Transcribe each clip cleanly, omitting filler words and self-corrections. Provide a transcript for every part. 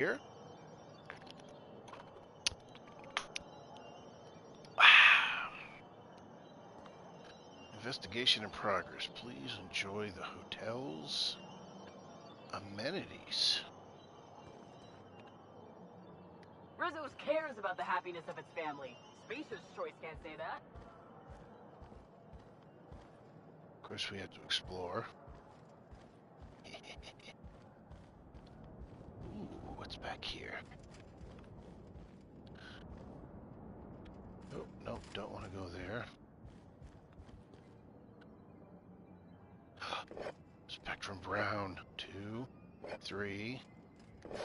Here? Investigation in progress. Please enjoy the hotel's amenities. Rizzo's cares about the happiness of its family. Spacious choice can't say that. Of course, we have to explore. Ooh, what's back here? Oh, nope, don't want to go there. Spectrum Brown. 2, 3,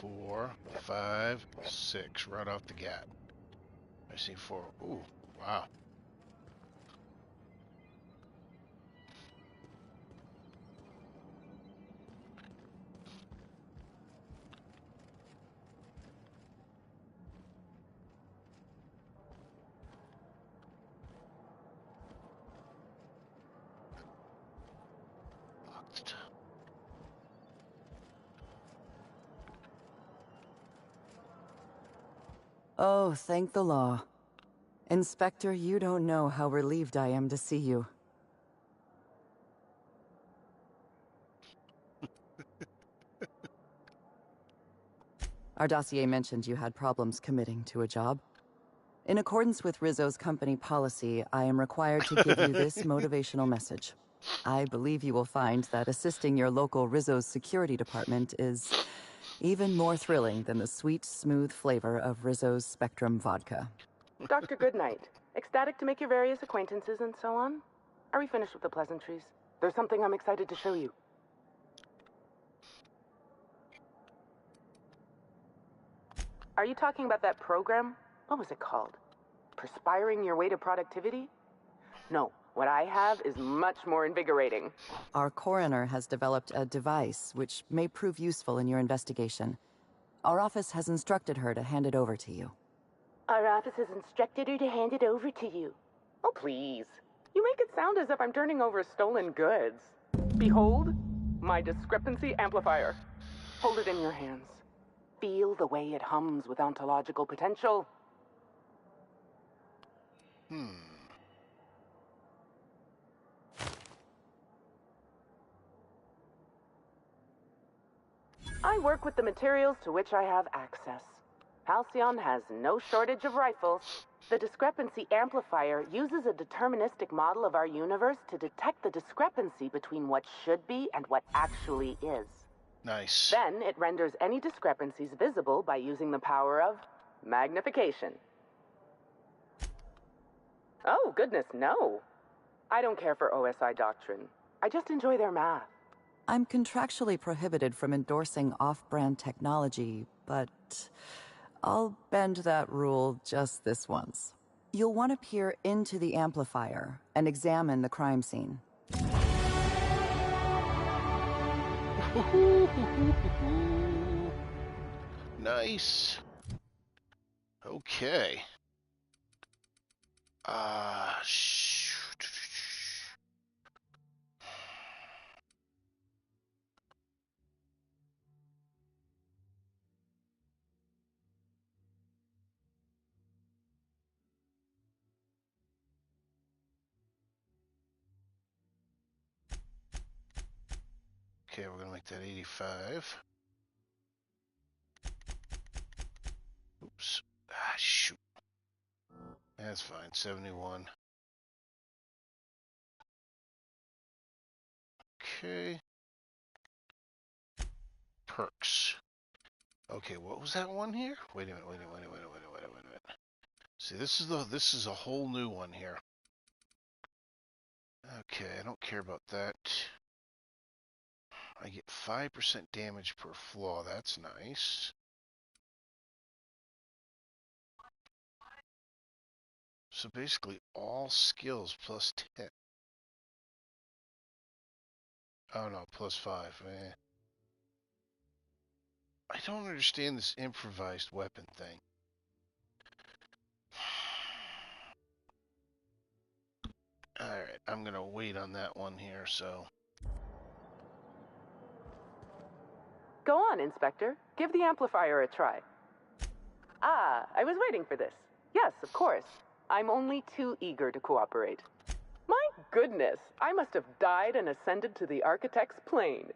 4, 5, 6. Right off the gap. I see 4. Ooh, wow. Locked. Oh, thank the law. Inspector, you don't know how relieved I am to see you. Our dossier mentioned you had problems committing to a job. In accordance with Rizzo's company policy, I am required to give you this motivational message. I believe you will find that assisting your local Rizzo's security department is even more thrilling than the sweet, smooth flavor of Rizzo's Spectrum vodka. Dr. Goodnight, ecstatic to make your various acquaintances and so on. Are we finished with the pleasantries? There's something I'm excited to show you. Are you talking about that program? What was it called? Perspiring your way to productivity? No, what I have is much more invigorating. Our coroner has developed a device which may prove useful in your investigation. Our office has instructed her to hand it over to you. Our office has instructed her to hand it over to you. Oh, please. You make it sound as if I'm turning over stolen goods. Behold, my discrepancy amplifier. Hold it in your hands. Feel the way it hums with ontological potential. I work with the materials to which I have access. Halcyon has no shortage of rifles. The discrepancy amplifier uses a deterministic model of our universe to detect the discrepancy between what should be and what actually is. Nice. Then it renders any discrepancies visible by using the power of magnification. Oh, goodness, no. I don't care for OSI doctrine. I just enjoy their math. I'm contractually prohibited from endorsing off-brand technology, but I'll bend that rule just this once. You'll want to peer into the amplifier and examine the crime scene. Nice. Okay. Shoot. Okay, we're gonna make that 85. Oops. Shoot. That's fine. 71. Okay. Perks. Okay, what was that one here? Wait a minute. See, this is a whole new one here. Okay, I don't care about that. I get 5% damage per flaw. That's nice. So basically all skills plus 10. Oh no, plus 5. I don't understand this improvised weapon thing. Alright, I'm gonna wait on that one here, so. Go on, Inspector. Give the amplifier a try. Ah, I was waiting for this. Yes, of course. I'm only too eager to cooperate. My goodness, I must have died and ascended to the architect's plane.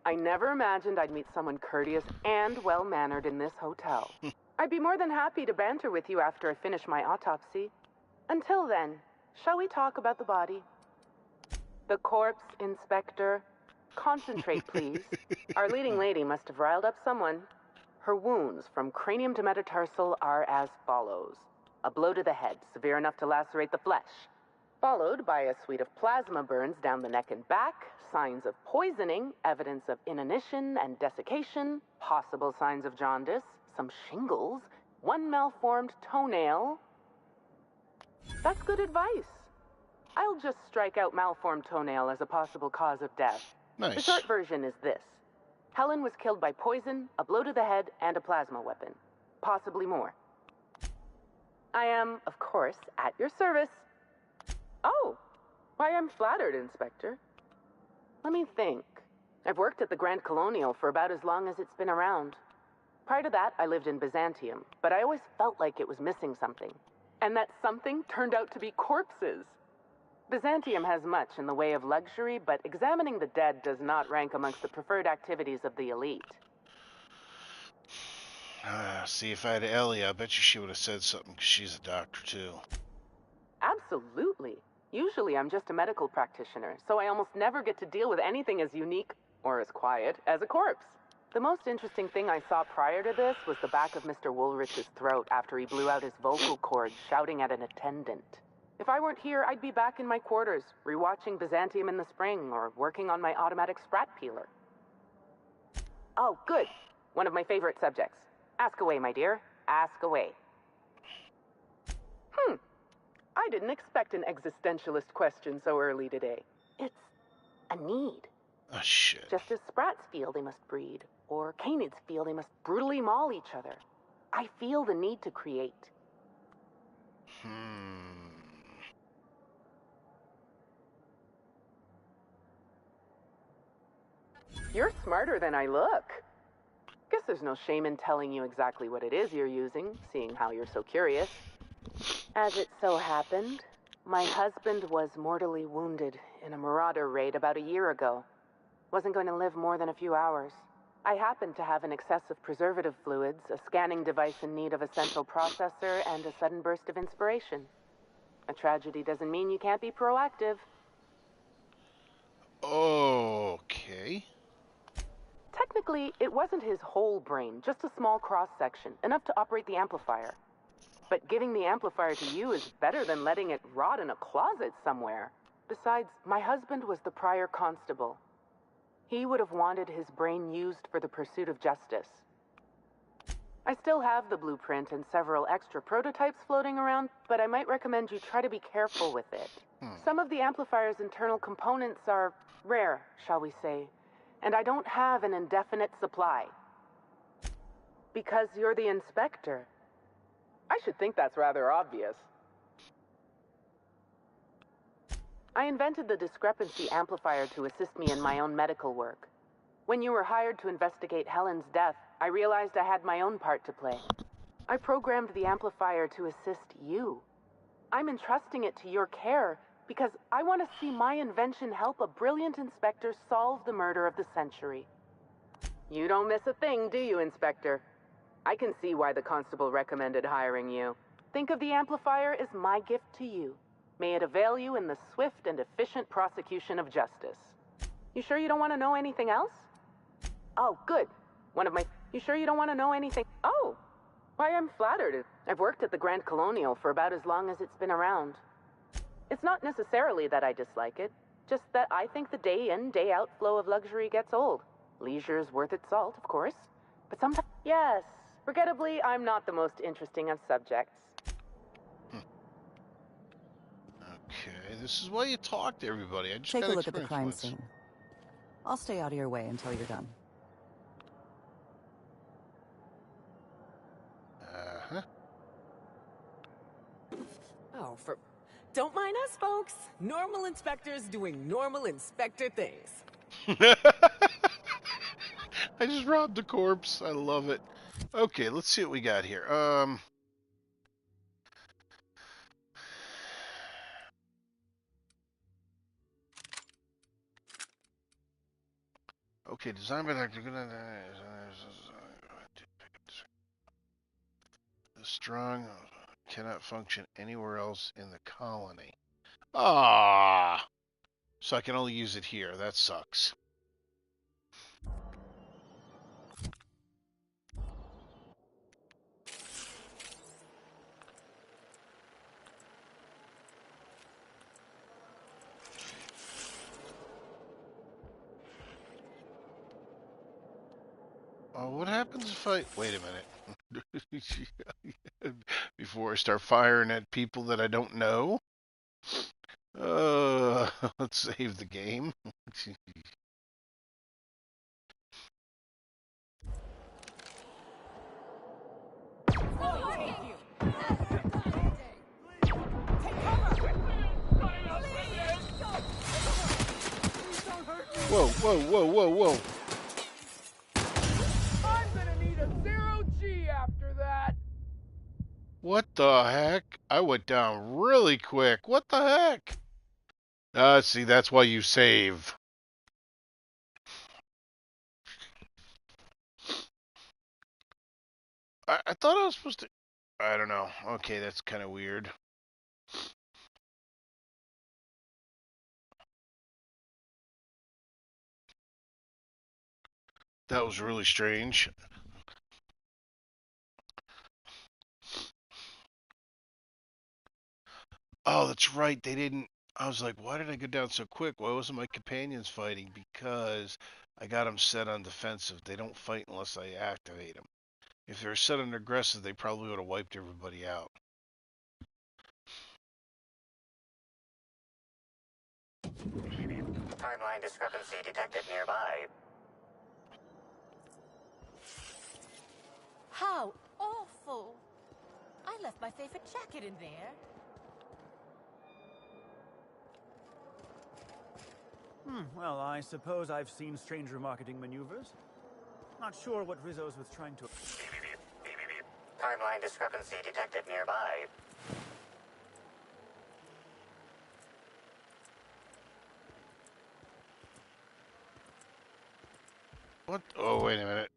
I never imagined I'd meet someone courteous and well-mannered in this hotel. I'd be more than happy to banter with you after I finish my autopsy. Until then, shall we talk about the body? The corpse, Inspector. Concentrate, please. Our leading lady must have riled up someone. Her wounds from cranium to metatarsal are as follows. A blow to the head, severe enough to lacerate the flesh. Followed by a suite of plasma burns down the neck and back, signs of poisoning, evidence of inanition and desiccation, possible signs of jaundice, some shingles, one malformed toenail. That's good advice. I'll just strike out malformed toenail as a possible cause of death. Nice. The short version is this. Helen was killed by poison, a blow to the head, and a plasma weapon. Possibly more. I am, of course, at your service. Oh, why, I'm flattered, Inspector. Let me think. I've worked at the Grand Colonial for about as long as it's been around. Prior to that, I lived in Byzantium, but I always felt like it was missing something. And that something turned out to be corpses. Byzantium has much in the way of luxury, but examining the dead does not rank amongst the preferred activities of the elite. See, if I had Ellie, I bet you she would have said something, because she's a doctor, too. Absolutely. Usually I'm just a medical practitioner, so I almost never get to deal with anything as unique, or as quiet, as a corpse. The most interesting thing I saw prior to this was the back of Mr. Woolrich's throat after he blew out his vocal cords shouting at an attendant. If I weren't here, I'd be back in my quarters, rewatching Byzantium in the spring, or working on my automatic sprat peeler. Oh, good. One of my favorite subjects. Ask away, my dear. Ask away. I didn't expect an existentialist question so early today. It's a need. Oh, shit. Just as sprats feel they must breed, or canids feel they must brutally maul each other. I feel the need to create. You're smarter than I look. Guess there's no shame in telling you exactly what it is you're using, seeing how you're so curious. As it so happened, my husband was mortally wounded in a marauder raid about a year ago. Wasn't going to live more than a few hours. I happened to have an excess of preservative fluids, a scanning device in need of a central processor, and a sudden burst of inspiration. A tragedy doesn't mean you can't be proactive. Okay. Technically, it wasn't his whole brain, just a small cross-section, enough to operate the amplifier. But giving the amplifier to you is better than letting it rot in a closet somewhere. Besides, my husband was the prior constable. He would have wanted his brain used for the pursuit of justice. I still have the blueprint and several extra prototypes floating around, but I might recommend you try to be careful with it. Some of the amplifier's internal components are rare, shall we say, and I don't have an indefinite supply. Because you're the inspector. I should think that's rather obvious. I invented the discrepancy amplifier to assist me in my own medical work. When you were hired to investigate Helen's death, I realized I had my own part to play. I programmed the amplifier to assist you. I'm entrusting it to your care because I want to see my invention help a brilliant inspector solve the murder of the century. You don't miss a thing, do you, Inspector? I can see why the constable recommended hiring you. Think of the amplifier as my gift to you. May it avail you in the swift and efficient prosecution of justice. You sure you don't want to know anything else? Oh, good. You sure you don't want to know anything? Oh, why, I'm flattered. I've worked at the Grand Colonial for about as long as it's been around. It's not necessarily that I dislike it, just that I think the day in, day out flow of luxury gets old. Leisure's worth its salt, of course. But sometimes, yes, regrettably, I'm not the most interesting of subjects. Okay, this is why you talk to everybody. I just Take got a look at the experience crime once. scene. I'll stay out of your way until you're done. Uh-huh. Oh, don't mind us, folks. Normal inspectors doing normal inspector things. I just robbed the corpse. I love it. Okay, let's see what we got here. Okay, design by Dr. The strong cannot function anywhere else in the colony. Ah, so I can only use it here. That sucks. Oh, what happens if I wait a minute before I start firing at people that I don't know? Let's save the game. Whoa, whoa, whoa, whoa, whoa. I'm gonna need a 0G after that. What the heck? I went down really quick. What the heck? See, that's why you save. I thought I was supposed to. I don't know. Okay, that's kind of weird. That was really strange. Oh, that's right. They didn't. I was like, why did I go down so quick? Why wasn't my companions fighting? Because I got them set on defensive. They don't fight unless I activate them. If they were set on aggressive, they probably would have wiped everybody out. Timeline discrepancy detected nearby. How awful! I left my favorite jacket in there. Well, I suppose I've seen stranger marketing maneuvers. Not sure what Rizzo's was trying to... Timeline discrepancy detected nearby. What? Oh, wait a minute.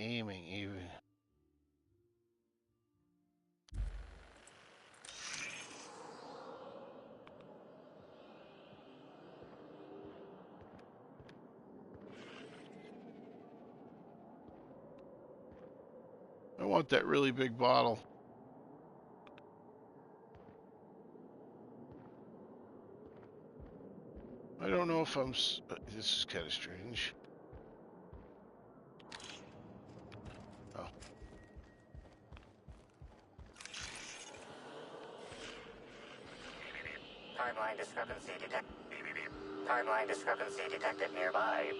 Aiming even. I want that really big bottle. I don't know if I'm... This is kind of strange. Oh. Timeline discrepancy detected. Timeline discrepancy detected nearby.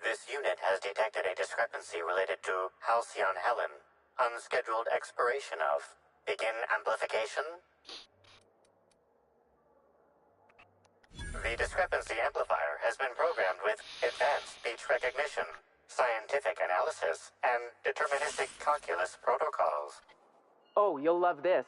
This unit has detected a discrepancy related to Halcyon Helen. Unscheduled expiration of. Begin amplification. The discrepancy amplifier has been programmed with advanced speech recognition, scientific analysis, and deterministic calculus protocols. Oh, you'll love this.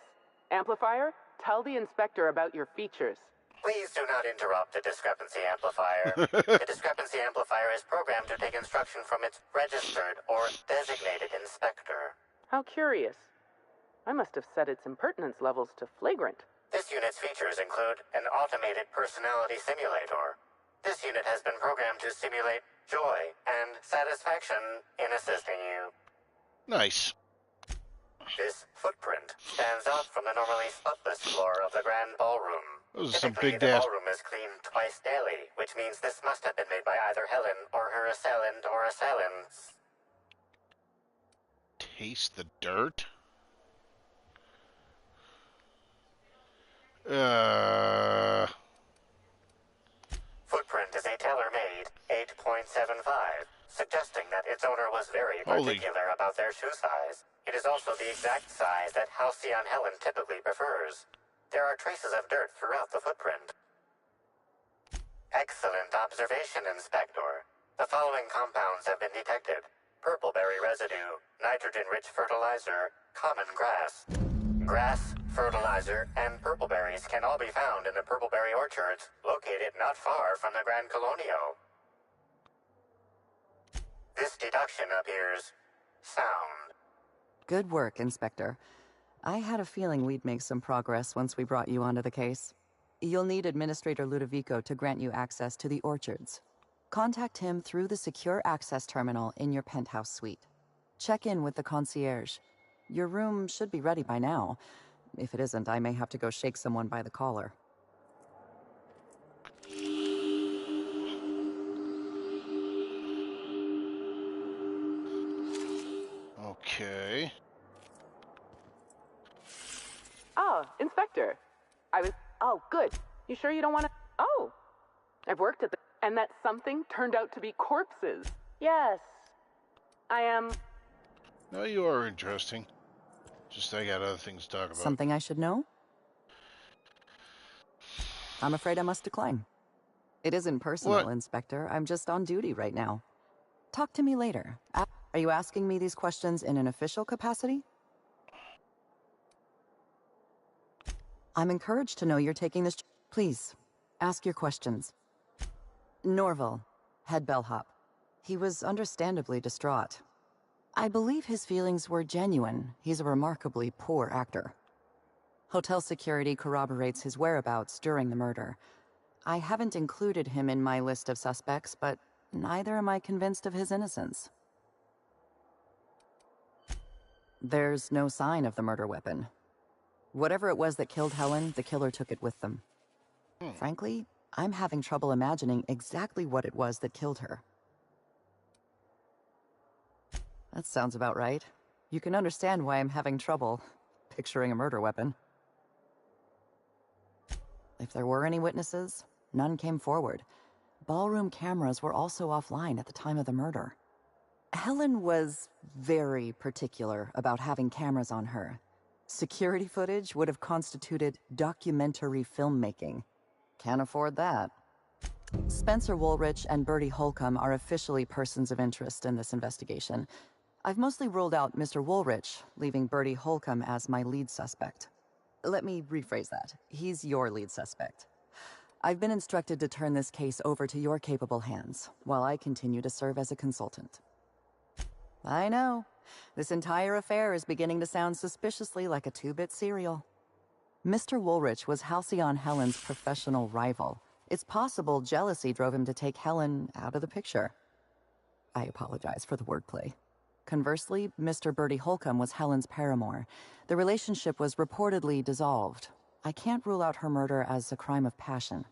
Amplifier, tell the inspector about your features. Please do not interrupt the discrepancy amplifier. The discrepancy amplifier is programmed to take instruction from its registered or designated inspector. How curious. I must have set its impertinence levels to flagrant. This unit's features include an automated personality simulator. This unit has been programmed to simulate joy and satisfaction in assisting you. Nice. This footprint stands out from the normally spotless floor of the grand ballroom. Those are some Typically, big the dash. ballroom is cleaned twice daily, which means this must have been made by either Helen or her assailant or assailants. Taste the dirt? Footprint is a tailor-made 8.75, suggesting that its owner was very Holy. particular about their shoe size. It is also the exact size that Halcyon Helen typically prefers. There are traces of dirt throughout the footprint. Excellent observation, Inspector. The following compounds have been detected: purpleberry residue, nitrogen-rich fertilizer, common grass. Grass, fertilizer, and purpleberries can all be found in the purpleberry orchards located not far from the Gran Colonio. This deduction appears sound. Good work, Inspector. I had a feeling we'd make some progress once we brought you onto the case. You'll need Administrator Ludovico to grant you access to the orchards. Contact him through the secure access terminal in your penthouse suite. Check in with the concierge. Your room should be ready by now. If it isn't, I may have to go shake someone by the collar. Okay. Oh, Inspector. Oh, good. You sure you don't want to? Oh, I've worked at the. And that something turned out to be corpses. Yes. I am. No, you are interesting. Just I got other things to talk about. Something I should know? I'm afraid I must decline. It isn't personal, What? Inspector. I'm just on duty right now. Talk to me later. Are you asking me these questions in an official capacity? I'm encouraged to know you're taking this. Please, ask your questions. Norval, head bellhop. He was understandably distraught. I believe his feelings were genuine. He's a remarkably poor actor. Hotel security corroborates his whereabouts during the murder. I haven't included him in my list of suspects, but neither am I convinced of his innocence. There's no sign of the murder weapon. Whatever it was that killed Helen, the killer took it with them. Frankly, I'm having trouble imagining exactly what it was that killed her. That sounds about right. You can understand why I'm having trouble picturing a murder weapon. If there were any witnesses, none came forward. Ballroom cameras were also offline at the time of the murder. Helen was very particular about having cameras on her. Security footage would have constituted documentary filmmaking. Can't afford that. Spencer Woolrich and Bertie Holcomb are officially persons of interest in this investigation. I've mostly ruled out Mr. Woolrich, leaving Bertie Holcomb as my lead suspect. Let me rephrase that. He's your lead suspect. I've been instructed to turn this case over to your capable hands, while I continue to serve as a consultant. I know. This entire affair is beginning to sound suspiciously like a two-bit serial. Mr. Woolrich was Halcyon Helen's professional rival. It's possible jealousy drove him to take Helen out of the picture. I apologize for the wordplay. Conversely, Mr. Bertie Holcomb was Helen's paramour. The relationship was reportedly dissolved. I can't rule out her murder as a crime of passion.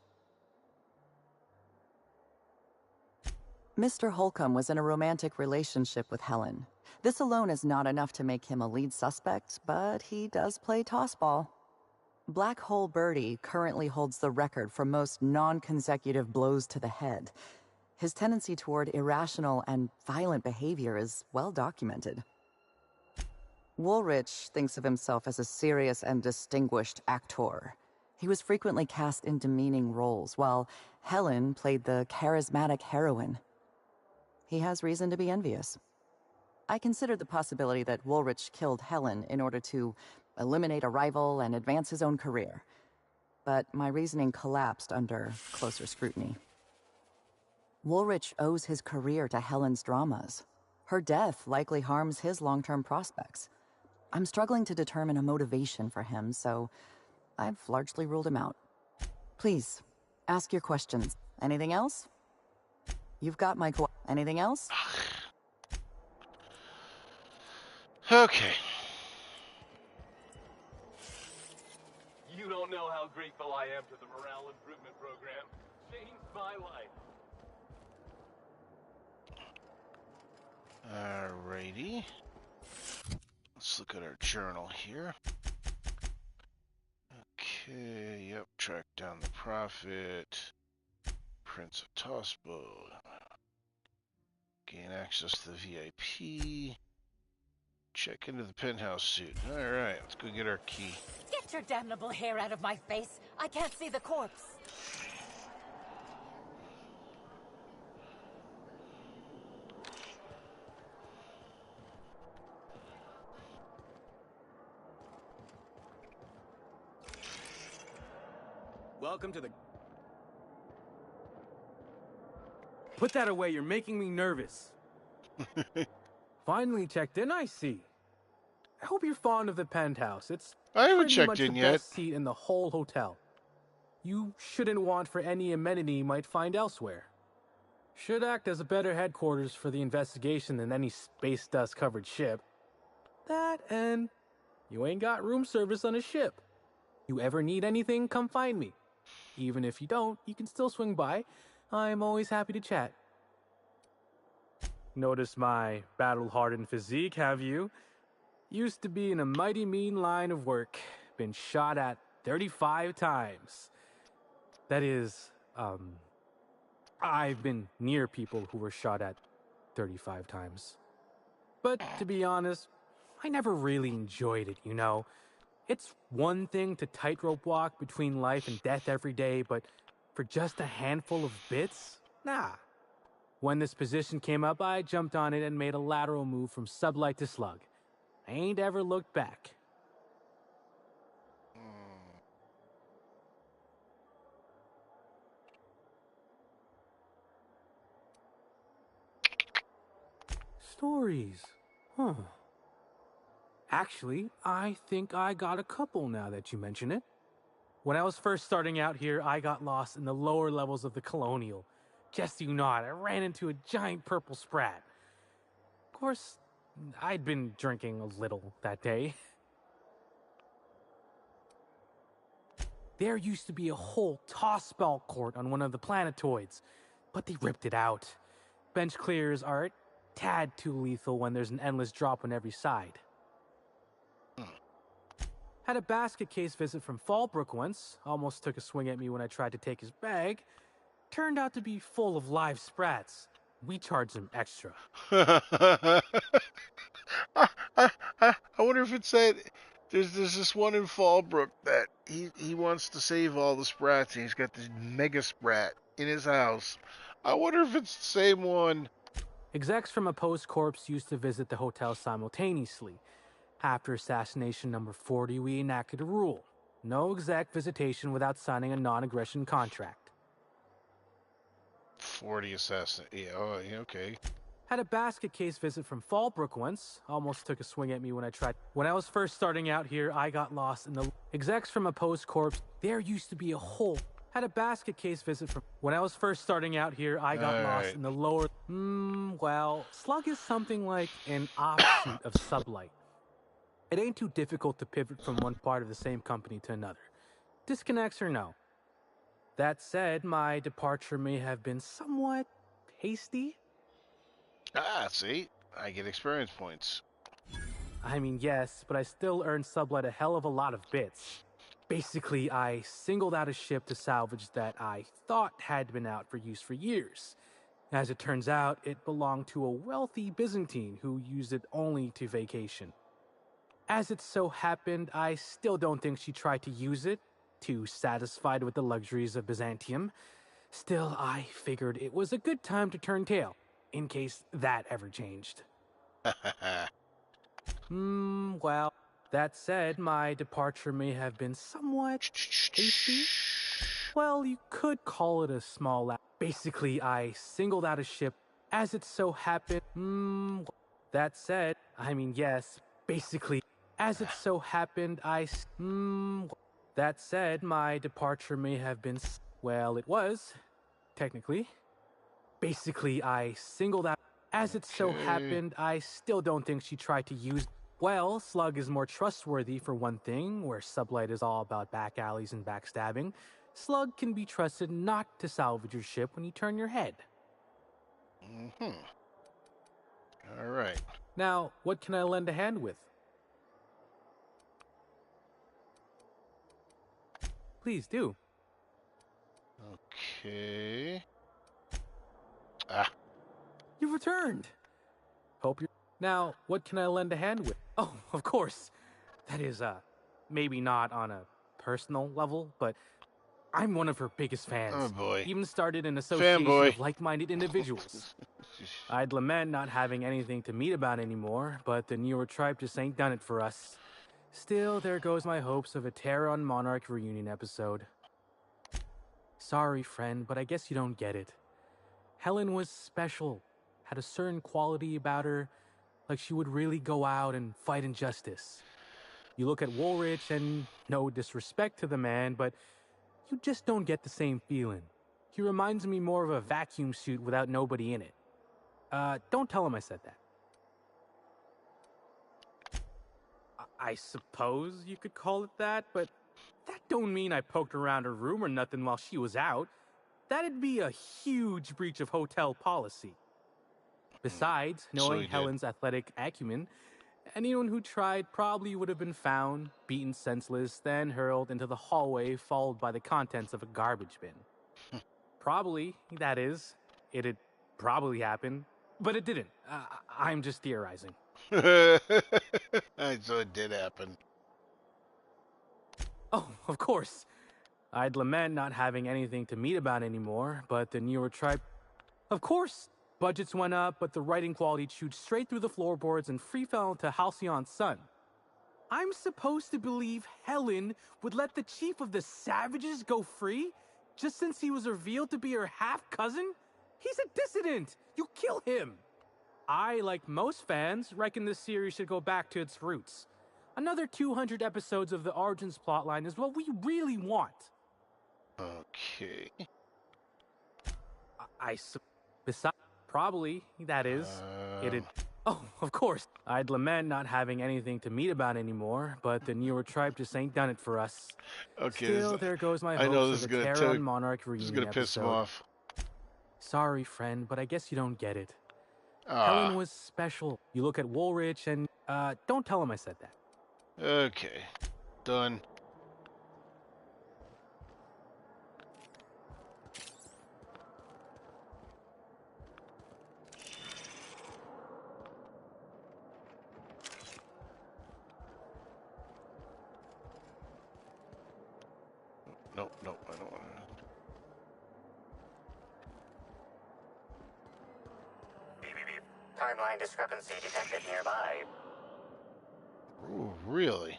Mr. Holcomb was in a romantic relationship with Helen. This alone is not enough to make him a lead suspect, but he does play tossball. Black Hole Bertie currently holds the record for most non-consecutive blows to the head. His tendency toward irrational and violent behavior is well documented. Woolrich thinks of himself as a serious and distinguished actor. He was frequently cast in demeaning roles, while Helen played the charismatic heroine. He has reason to be envious. I considered the possibility that Woolrich killed Helen in order to eliminate a rival and advance his own career. But my reasoning collapsed under closer scrutiny. Woolrich owes his career to Helen's dramas. Her death likely harms his long-term prospects. I'm struggling to determine a motivation for him, so I've largely ruled him out. Please, ask your questions. Anything else? You've got my Anything else? Okay. You don't know how grateful I am to the morale improvement program. Changed my life. Alrighty. let's look at our journal here. Okay, yep, track down the profit. Prince of Tosbo. Gain access to the VIP. Check into the penthouse suit. Alright, let's go get our key. Get your damnable hair out of my face. I can't see the corpse. Welcome to the... Put that away, you're making me nervous. Finally checked in, I see. I hope you're fond of the penthouse. It's I haven't pretty checked much in the yet. best seat in the whole hotel. You shouldn't want for any amenity you might find elsewhere. Should act as a better headquarters for the investigation than any space dust covered ship. That and you ain't got room service on a ship. You ever need anything, come find me. Even if you don't, you can still swing by. I'm always happy to chat. Notice my battle-hardened physique, have you? Used to be in a mighty mean line of work. Been shot at 35 times. That is, I've been near people who were shot at 35 times. But to be honest, I never really enjoyed it, you know? It's one thing to tightrope walk between life and death every day, but for just a handful of bits? Nah. When this position came up, I jumped on it and made a lateral move from sublight to slug. I ain't ever looked back. Stories. Huh. Actually, I think I got a couple now that you mention it. When I was first starting out here, I got lost in the lower levels of the Colonial. Just you not, I ran into a giant purple sprat. Of course, I'd been drinking a little that day. There used to be a whole toss ball court on one of the planetoids, but they ripped it out. Bench clears are a tad too lethal when there's an endless drop on every side. Had a basket case visit from Fallbrook once. Almost took a swing at me when I tried to take his bag. Turned out to be full of live sprats. We charged him extra. I, I wonder if it's that there's this one in Fallbrook that he wants to save all the sprats and he's got this mega sprat in his house. I wonder if it's the same one. Execs from Opposed Corps used to visit the hotel simultaneously. After assassination number 40, we enacted a rule. No exec visitation without signing a non-aggression contract. 40 assassin. Yeah, oh, yeah, okay. Had a basket case visit from Fallbrook once. Almost took a swing at me when I tried. When I was first starting out here, I got lost in the... Execs from Opposed Corps, there used to be a whole... Had a basket case visit from... When I was first starting out here, I got lost in the lower... well, Slug is something like an offshoot of Sublight. It ain't too difficult to pivot from one part of the same company to another. Disconnects or no. That said, my departure may have been somewhat hasty. Ah, see? I get experience points. I mean, yes, but I still earned Sublight a hell of a lot of bits. Basically, I singled out a ship to salvage that I thought had been out for use for years. As it turns out, it belonged to a wealthy Byzantine who used it only to vacation. As it so happened, I still don't think she tried to use it, too satisfied with the luxuries of Byzantium. Still, I figured it was a good time to turn tail, in case that ever changed. Well, that said, my departure may have been somewhat hasty. Well, you could call it a small lapse. Basically, I singled out a ship. As it so happened, that said, I mean, yes, basically, as it so happened, that said, my departure may have been, well, it was, technically. Basically, I singled out, as it so happened, I still don't think she tried to use, well, Slug is more trustworthy for one thing, where Sublight is all about back alleys and backstabbing. Slug can be trusted not to salvage your ship when you turn your head. All right. Now, what can I lend a hand with? Please do. Okay. Ah. You've returned. Hope you're... Now, what can I lend a hand with? Oh, of course. That is, maybe not on a personal level, but I'm one of her biggest fans. Oh boy. Even started an association Fanboy. of like-minded individuals. I'd lament not having anything to meet about anymore, but the newer tribe just ain't done it for us. Still, there goes my hopes of a Terran Monarch reunion episode. Sorry, friend, but I guess you don't get it. Helen was special, had a certain quality about her, like she would really go out and fight injustice. You look at Woolrich, and no disrespect to the man, but you just don't get the same feeling. He reminds me more of a vacuum suit without nobody in it. Don't tell him I said that. I suppose you could call it that, but that don't mean I poked around her room or nothing while she was out. That'd be a huge breach of hotel policy. Besides, knowing Helen's athletic acumen, anyone who tried probably would have been found, beaten senseless, then hurled into the hallway, followed by the contents of a garbage bin. Probably, that is. It'd probably happen, but it didn't. I'm just theorizing. So it did happen. Oh, of course. I'd lament not having anything to meet about anymore, but the newer tribe... Of course! Budgets went up, but the writing quality chewed straight through the floorboards and free fell into Halcyon's son. I'm supposed to believe Helen would let the chief of the Savages go free, just since he was revealed to be her half-cousin? He's a dissident! You kill him! I, like most fans, reckon this series should go back to its roots. Another 200 episodes of the Origins plotline is what we really want. Okay. Besides, probably, that is. It'd... Oh, of course. I'd lament not having anything to meet about anymore, but the newer tribe just ain't done it for us. Okay. Still, there goes my hopes of a Terran Monarch reunion episode. This is gonna piss him off. Sorry, friend, but I guess you don't get it. Ah. Helen was special. You look at Woolrich and, don't tell him I said that. Okay. Done. Nope, I don't want to. Timeline discrepancy detected nearby. Ooh, really?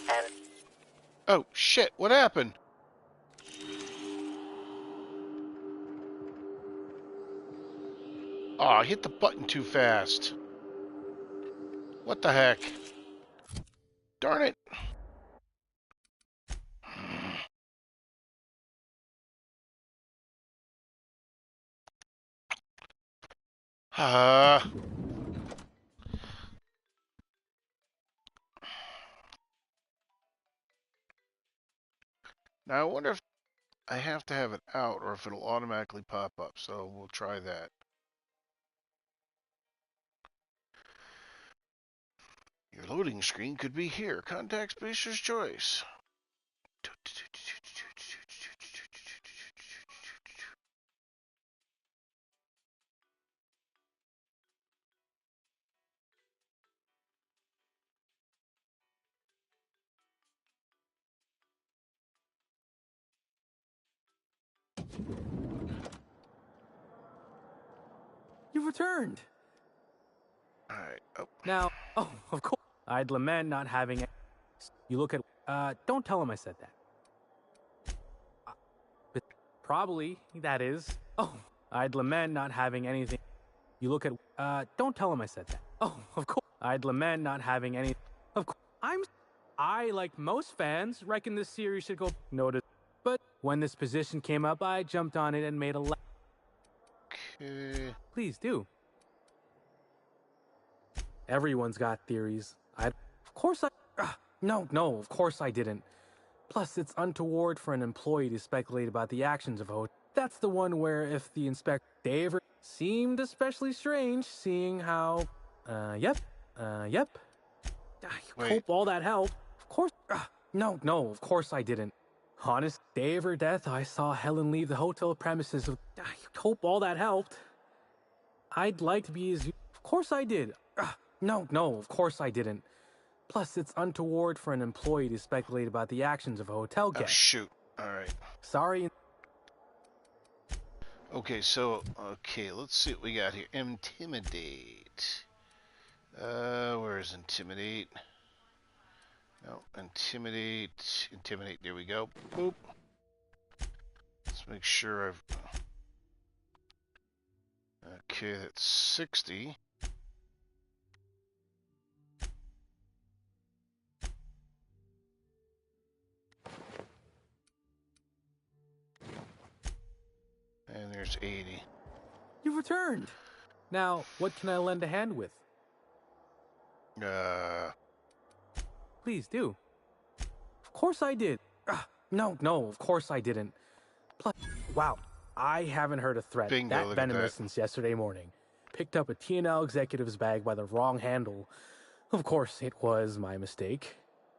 And... Oh, shit, what happened? Oh, I hit the button too fast. What the heck? Darn it. Now I wonder if I have to have it out or if it'll automatically pop up, so we'll try that. Your loading screen could be here. Contact Spacer's choice. You've returned. All right. Oh. Now, oh, of course. I'd lament not having it. You look at... don't tell him I said that. Probably, that is. Oh, I'd lament not having anything... You look at... don't tell him I said that. Oh, of course. I'd lament not having any... Of course. I, like most fans, reckon this series should go... Notice. But when this position came up, I jumped on it and made a... Okay. Please do. Everyone's got theories. Of course I... No, of course I didn't. Plus, it's untoward for an employee to speculate about the actions of a... That's the one where if the inspector... They ever... Seemed especially strange, seeing how... yep. I Wait. hope all that helped. Of course... no, of course I didn't. Honest, day of her death, I saw Helen leave the hotel premises. I hope all that helped. I'd like to be as... Of course I did. No, of course I didn't. Plus, it's untoward for an employee to speculate about the actions of a hotel Oh, guest. shoot. All right. Sorry. Okay, let's see what we got here. Intimidate. Where's intimidate? No, intimidate. Intimidate, there we go. Boop. Let's make sure I've... Okay, that's 60. And there's 80. You've returned. Now, what can I lend a hand with? Please do. Of course I did. No, of course I didn't. Plus, wow, I haven't heard a threat Bingo, that look at venomous that. since yesterday morning. Picked up a T&L executive's bag by the wrong handle. Of course, it was my mistake.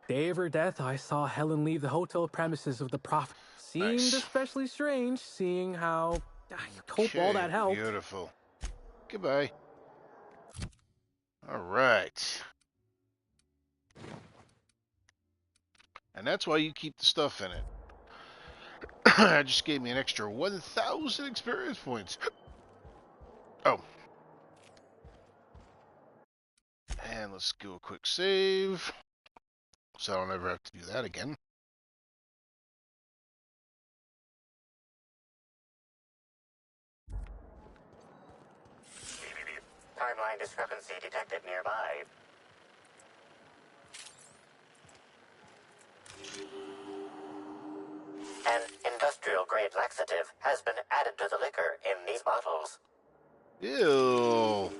Day of her death, I saw Helen leave the hotel premises of the Prophet. Seemed Nice. especially strange, seeing how... I hope all that helped. Beautiful. Goodbye. All right. And that's why you keep the stuff in it. That just gave me an extra 1,000 experience points. Oh. And let's do a quick save. So I don't ever have to do that again. Timeline discrepancy detected nearby. An industrial-grade laxative has been added to the liquor in these bottles. Ew.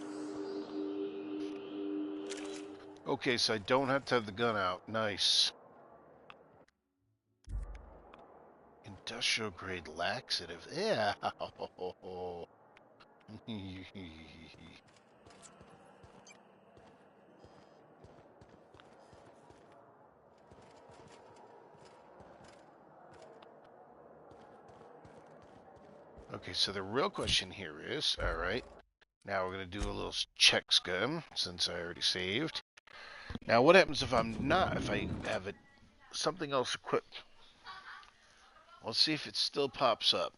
Okay, so I don't have to have the gun out. Nice. Industrial grade laxative. Yeah. Okay, so the real question here is, all right, now we're going to do a little check scan since I already saved. Now, what happens if if I have something else equipped? Let's see if it still pops up.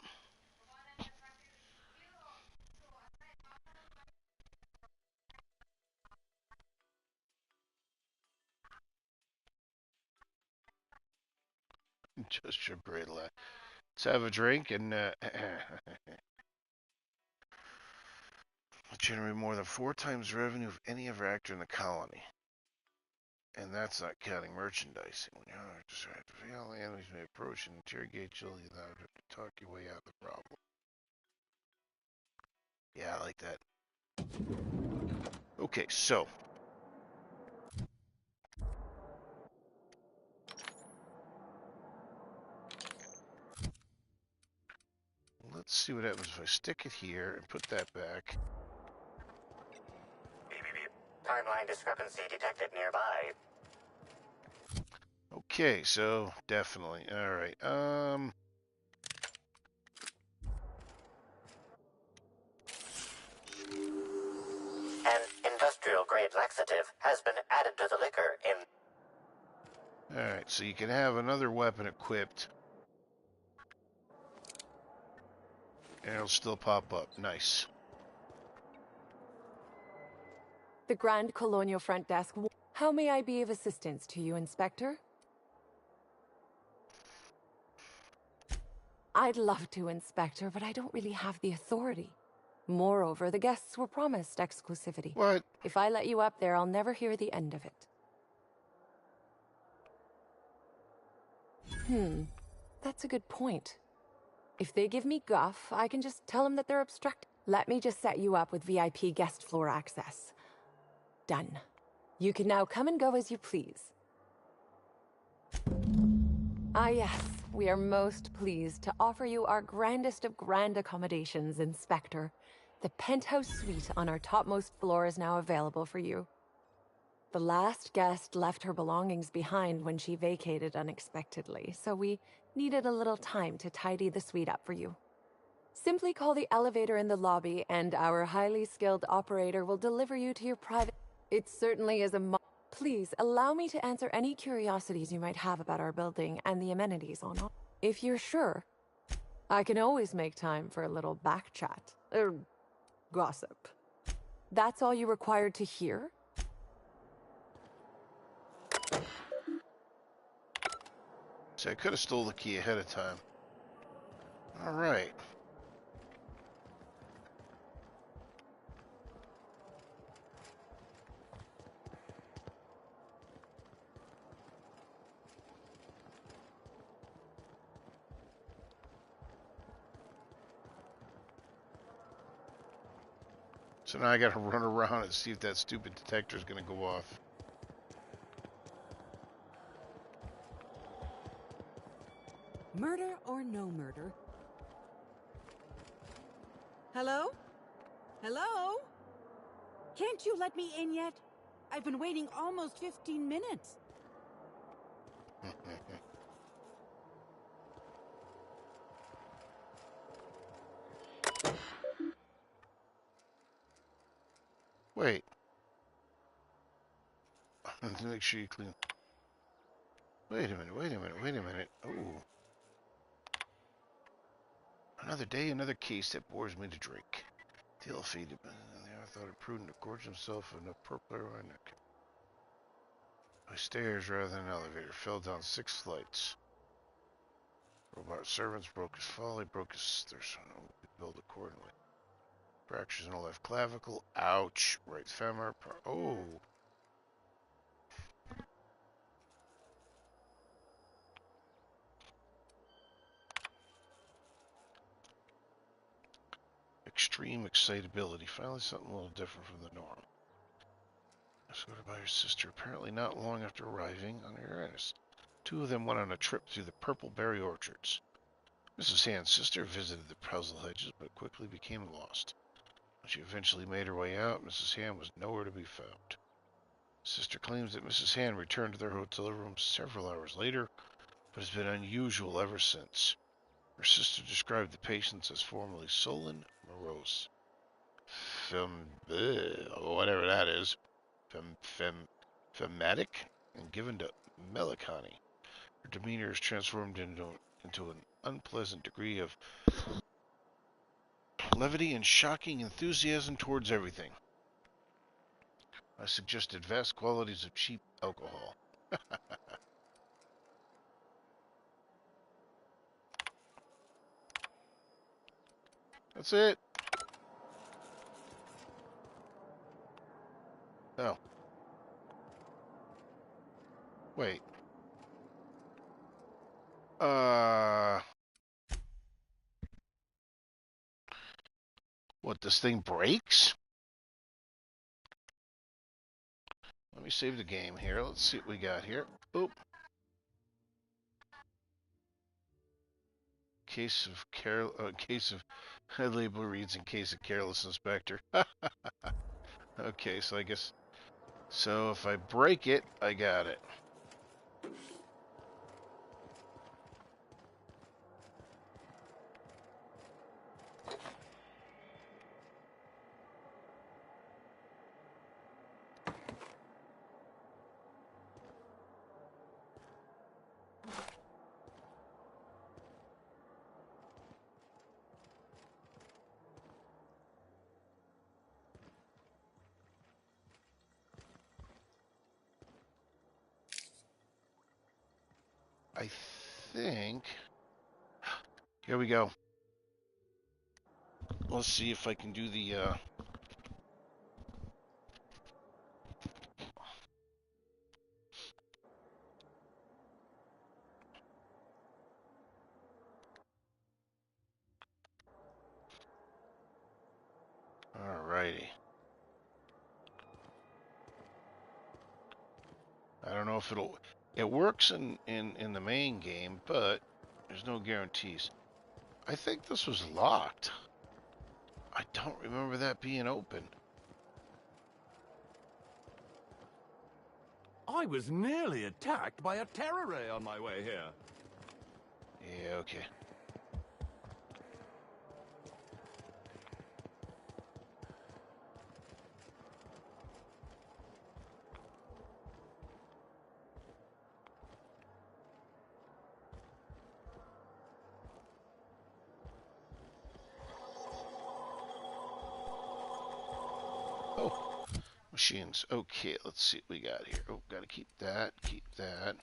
Just your great luck. Let's have a drink and generate more than 4 times revenue of any other actor in the colony. And that's not counting merchandising. When you're just right to fail, enemies may approach and interrogate you, allowed to talk your way out of the problem. Yeah, I like that. Okay, so. Let's see what happens if I stick it here and put that back. Timeline discrepancy detected nearby. Okay, so definitely. All right. An industrial-grade laxative has been added to the liquor in... All right, so you can have another weapon equipped. And it'll still pop up. Nice. The Grand Colonial Front Desk. How may I be of assistance to you, Inspector? I'd love to, Inspector, but I don't really have the authority. Moreover, the guests were promised exclusivity. What? If I let you up there, I'll never hear the end of it. That's a good point. If they give me guff, I can just tell them that they're obstructing. Let me just set you up with VIP guest floor access. Done. You can now come and go as you please. Ah yes, we are most pleased to offer you our grandest of grand accommodations, Inspector. The penthouse suite on our topmost floor is now available for you. The last guest left her belongings behind when she vacated unexpectedly, so we needed a little time to tidy the suite up for you. Simply call the elevator in the lobby and our highly skilled operator will deliver you to your private... It certainly is a... Please, allow me to answer any curiosities you might have about our building and the amenities on it. If you're sure, I can always make time for a little back chat. Gossip. That's all you required to hear? See, I could have stole the key ahead of time. All right. So now I got to run around and see if that stupid detector is going to go off. Murder or no murder? Hello? Hello? Can't you let me in yet? I've been waiting almost 15 minutes. Wait. Make sure you clean. Wait a minute, wait a minute, wait a minute. Oh. Another day, another case that bores me to drink. Till faded, but I thought it prudent to gorge himself in a purple around neck. By stairs rather than an elevator, fell down 6 flights. Robot servants broke his fall, he broke his... There's no build accordingly. Fractures in the left clavicle. Ouch. Right femur. Oh. Extreme excitability. Finally something a little different from the norm. Escorted by her sister, apparently not long after arriving on Eridanos. 2 of them went on a trip through the purple berry orchards. Mrs. Hand's sister visited the puzzle hedges, but quickly became lost. When she eventually made her way out, Mrs. Hand was nowhere to be found. Sister claims that Mrs. Hand returned to their hotel room several hours later, but has been unusual ever since. Her sister described the patients as formerly sullen, morose, whatever that is, phlegmatic, and given to melancholy. Her demeanor is transformed into an unpleasant degree of levity and shocking enthusiasm towards everything. I suggested vast qualities of cheap alcohol. That's it. Oh. Wait. What, this thing breaks? Let me save the game here. Let's see what we got here. Oop. Case of label reads in case of careless inspector. Okay, so I guess so if I break it, I got it. I think here we go. Let's see if I can do the Alrighty. I don't know if it works in the main game, but there's no guarantees. I think this was locked. I don't remember that being open. I was nearly attacked by a terror ray on my way here. Yeah, okay. Oh, machines. Okay, let's see what we got here. Oh, gotta keep that, keep that.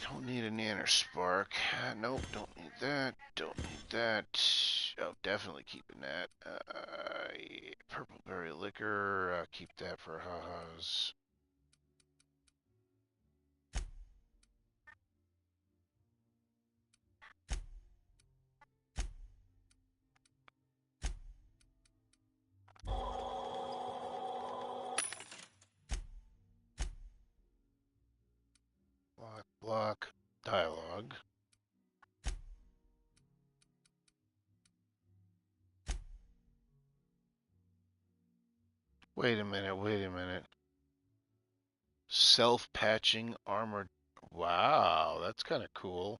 Don't need a nanner spark. Nope, don't need that. Don't need that. Oh, definitely keeping that. Yeah, purple berry liquor. Keep that for ha-has. Block. Dialogue. Wait a minute, wait a minute. Self-patching armored. Wow, that's kind of cool.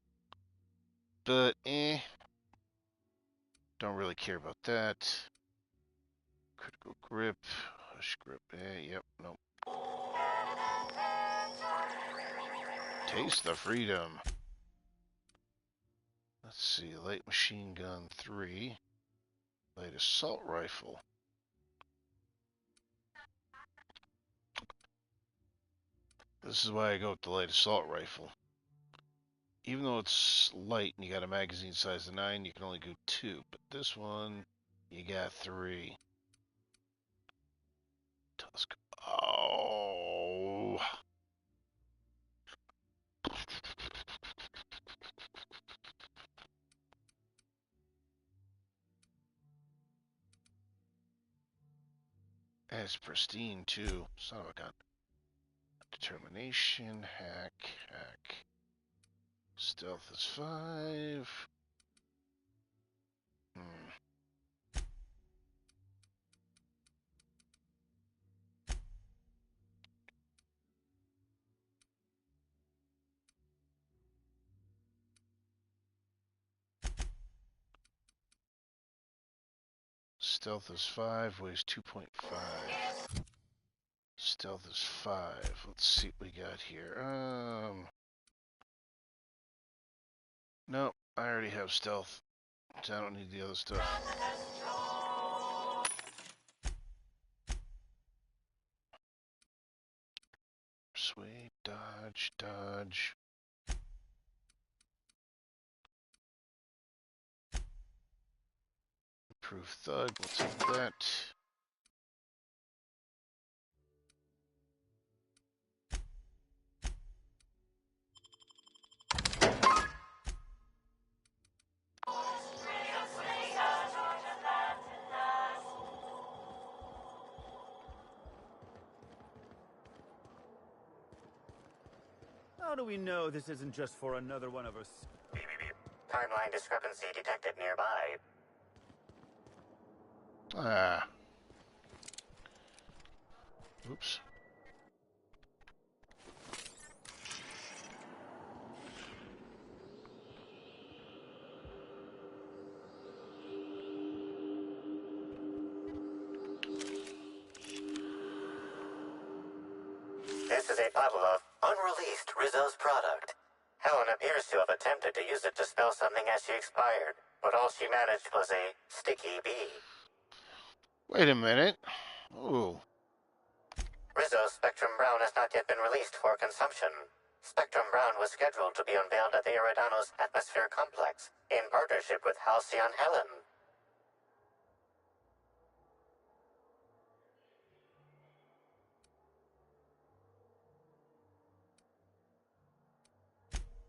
But, don't really care about that. Critical grip. Hush grip. Yep, nope. Taste the freedom. Let's see. Light machine gun 3. Light assault rifle. This is why I go with the light assault rifle. Even though it's light and you got a magazine size of 9, you can only go 2. But this one, you got 3. Telescope. Oh. And it's pristine too. Son of a gun. Determination, hack. Stealth is 5. Stealth is 5, weighs 2.5. Stealth is 5. Let's see what we got here. Nope, I already have stealth, so I don't need the other stuff. Persuade, dodge. Improve thug, we'll take that. How do we know this isn't just for another one of us? Timeline discrepancy detected nearby. Oops. This is a bottle of unreleased Rizzo's product. Helen appears to have attempted to use it to spell something as she expired, but all she managed was a sticky bee. Wait a minute. Ooh. Rizzo's Spectrum Brown has not yet been released for consumption. Spectrum Brown was scheduled to be unveiled at the Eridanos Atmosphere Complex in partnership with Halcyon Helen.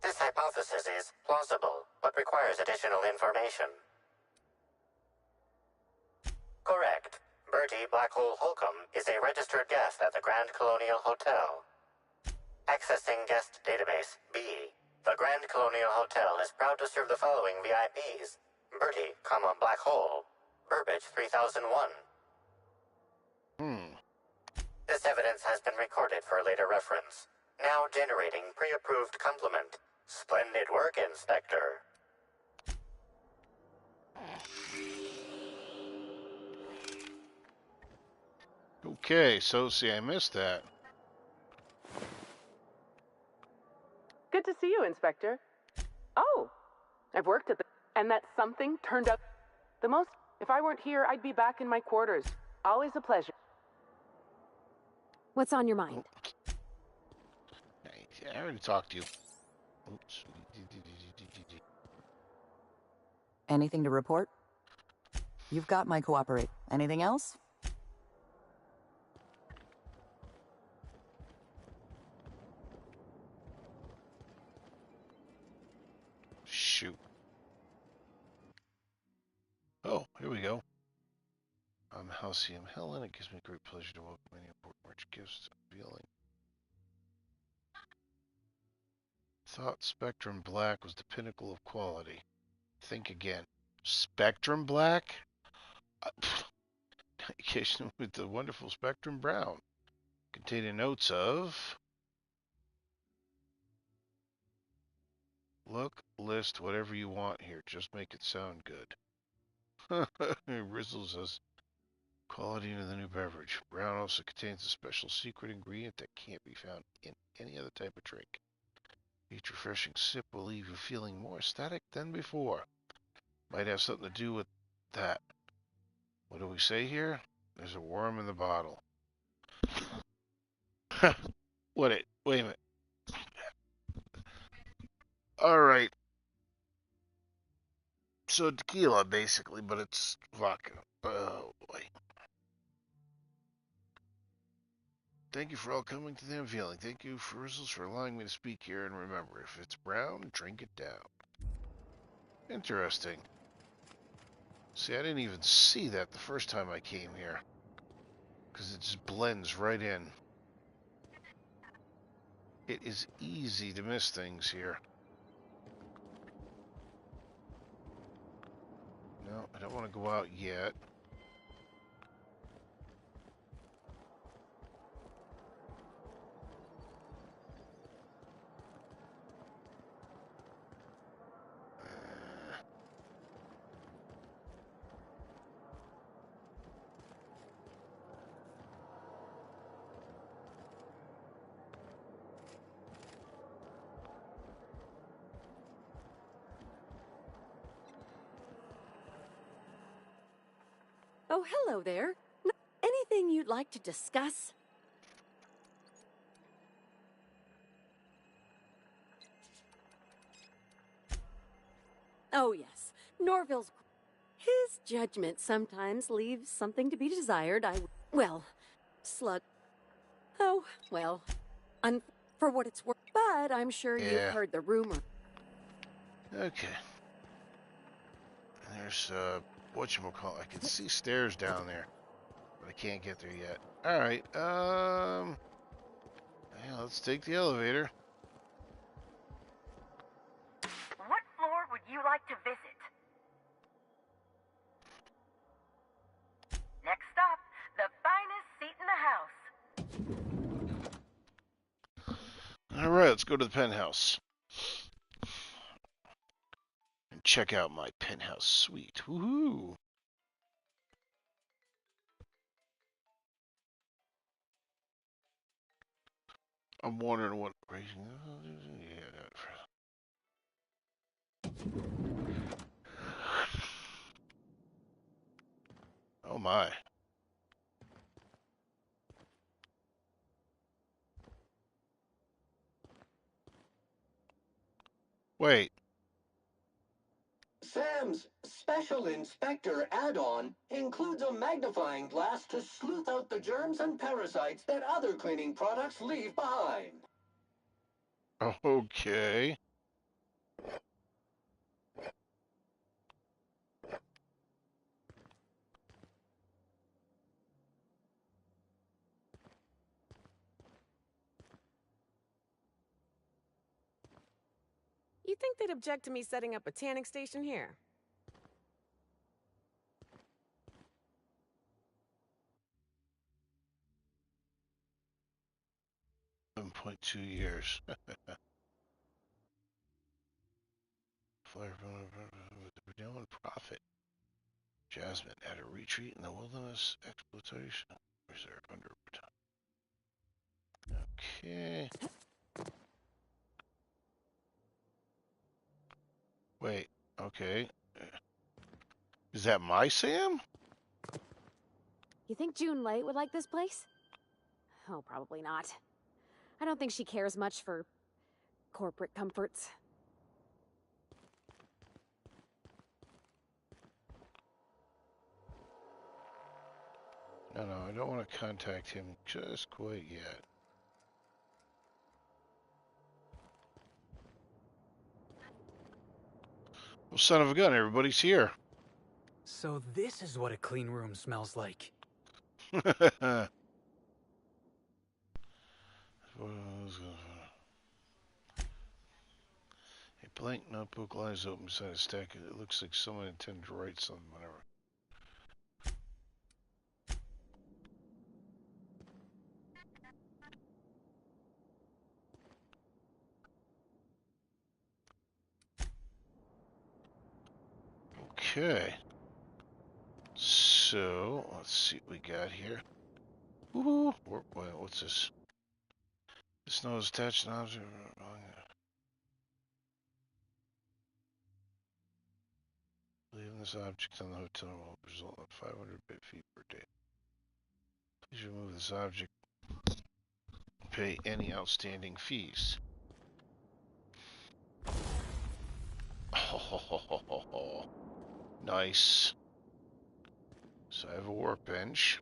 This hypothesis is plausible, but requires additional information. Correct. Bertie Blackhole Holcomb is a registered guest at the Grand Colonial Hotel. Accessing guest database B. The Grand Colonial Hotel is proud to serve the following VIPs. Bertie, Black Hole. Burbage 3001. This evidence has been recorded for later reference. Now generating pre-approved complement. Splendid work, Inspector. Okay, so see, I missed that. Good to see you, Inspector. Oh, I've worked at the... And that something turned out... The most... If I weren't here, I'd be back in my quarters. Always a pleasure. What's on your mind? I already talked to you. Oops. Anything to report? You've got my cooperate. Anything else? Shoot. Oh, here we go. I'm Halcyon Helen. It gives me great pleasure to welcome many important rich gifts unveiling. Thought Spectrum Black was the pinnacle of quality. Think again. Spectrum Black? Communication with the wonderful Spectrum Brown. Containing notes of... Look, list, whatever you want here. Just make it sound good. Rizzle says, quality into the new beverage. Brown also contains a special secret ingredient that can't be found in any other type of drink. Each refreshing sip will leave you feeling more ecstatic than before. Might have something to do with that. What do we say here? There's a worm in the bottle. Wait a minute. Alright. So tequila, basically, but it's vodka. Oh, boy. Thank you for all coming to the unveiling. Thank you, Frizzles, for allowing me to speak here. And remember, if it's brown, drink it down. Interesting. See, I didn't even see that the first time I came here. Because it just blends right in. It is easy to miss things here. No, I don't want to go out yet. Oh, hello there. Anything you'd like to discuss? Oh, yes. Norville's... His judgment sometimes leaves something to be desired. Well, slug... Oh, well... For what it's worth. But I'm sure you've heard the rumor. Okay. There's, whatchamacallit. I can see stairs down there, but I can't get there yet. Alright, yeah, let's take the elevator. What floor would you like to visit? Next stop, the finest seat in the house. Alright, let's go to the penthouse. And check out my penthouse suite. Woohoo! I'm wondering what... Oh my. Wait. Sam's Special Inspector add-on includes a magnifying glass to sleuth out the germs and parasites that other cleaning products leave behind. Okay. You think they'd object to me setting up a tanning station here? 1.2 years. Fire with the renowned prophet. Jasmine at a retreat in the wilderness exploitation reserve under time. Okay. Wait. Okay. Is that my Sam? You think June Light would like this place? Oh, probably not. I don't think she cares much for corporate comforts. No, I don't want to contact him just quite yet. Well, son of a gun, everybody's here. So this is what a clean room smells like. A blank notebook lies open beside a stack. It looks like someone intended to write something, whatever. Okay. So, let's see what we got here. Woohoo! What's this? This nose attached an object. Leaving this object on the hotel will result in 500 bit fee per day. Please remove this object. Pay any outstanding fees. Oh, nice. So I have a workbench.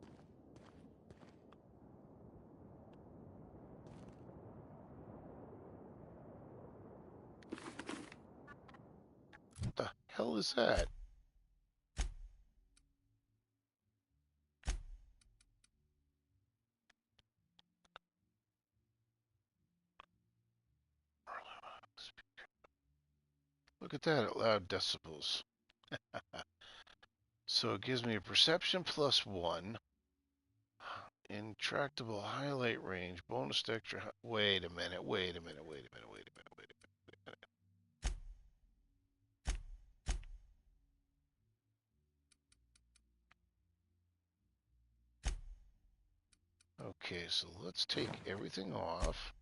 What the hell is that? Look at that, loud decibels. So it gives me a perception +1, intractable highlight range, bonus extra. Wait a minute. Okay, so let's take everything off.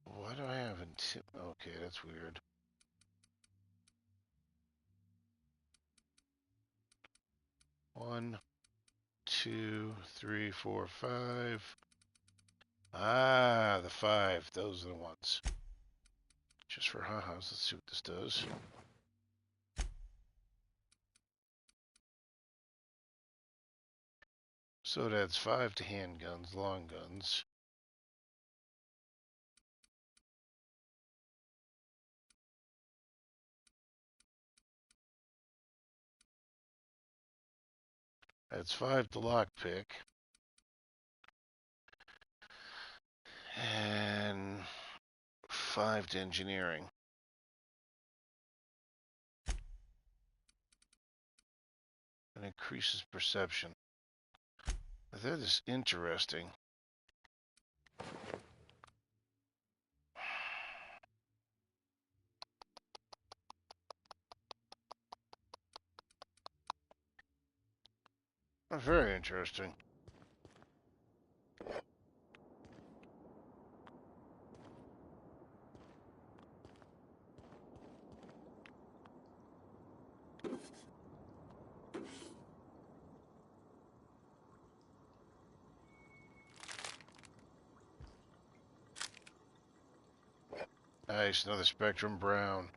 Why do I have okay, that's weird. One, two, three, four, five. Ah, the 5. Those are the ones. Just for ha-has, let's see what this does. So it adds 5 to handguns, long guns. Adds 5 to lockpick. And 5 to engineering. And increases perception. That is interesting. Very interesting. Nice, another Spectrum Brown.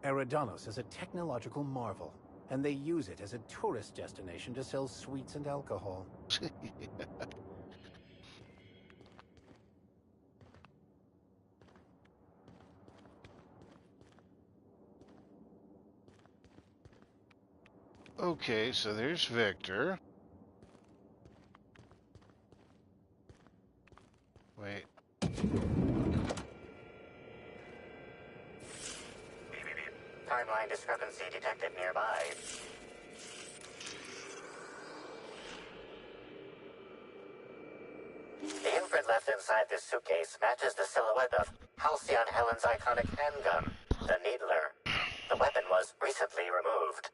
Eridanos is a technological marvel. and they use it as a tourist destination to sell sweets and alcohol. Okay, so there's Victor. Wait. Timeline discrepancy detected nearby. The imprint left inside this suitcase matches the silhouette of Halcyon Helen's iconic handgun, the Needler. The weapon was recently removed.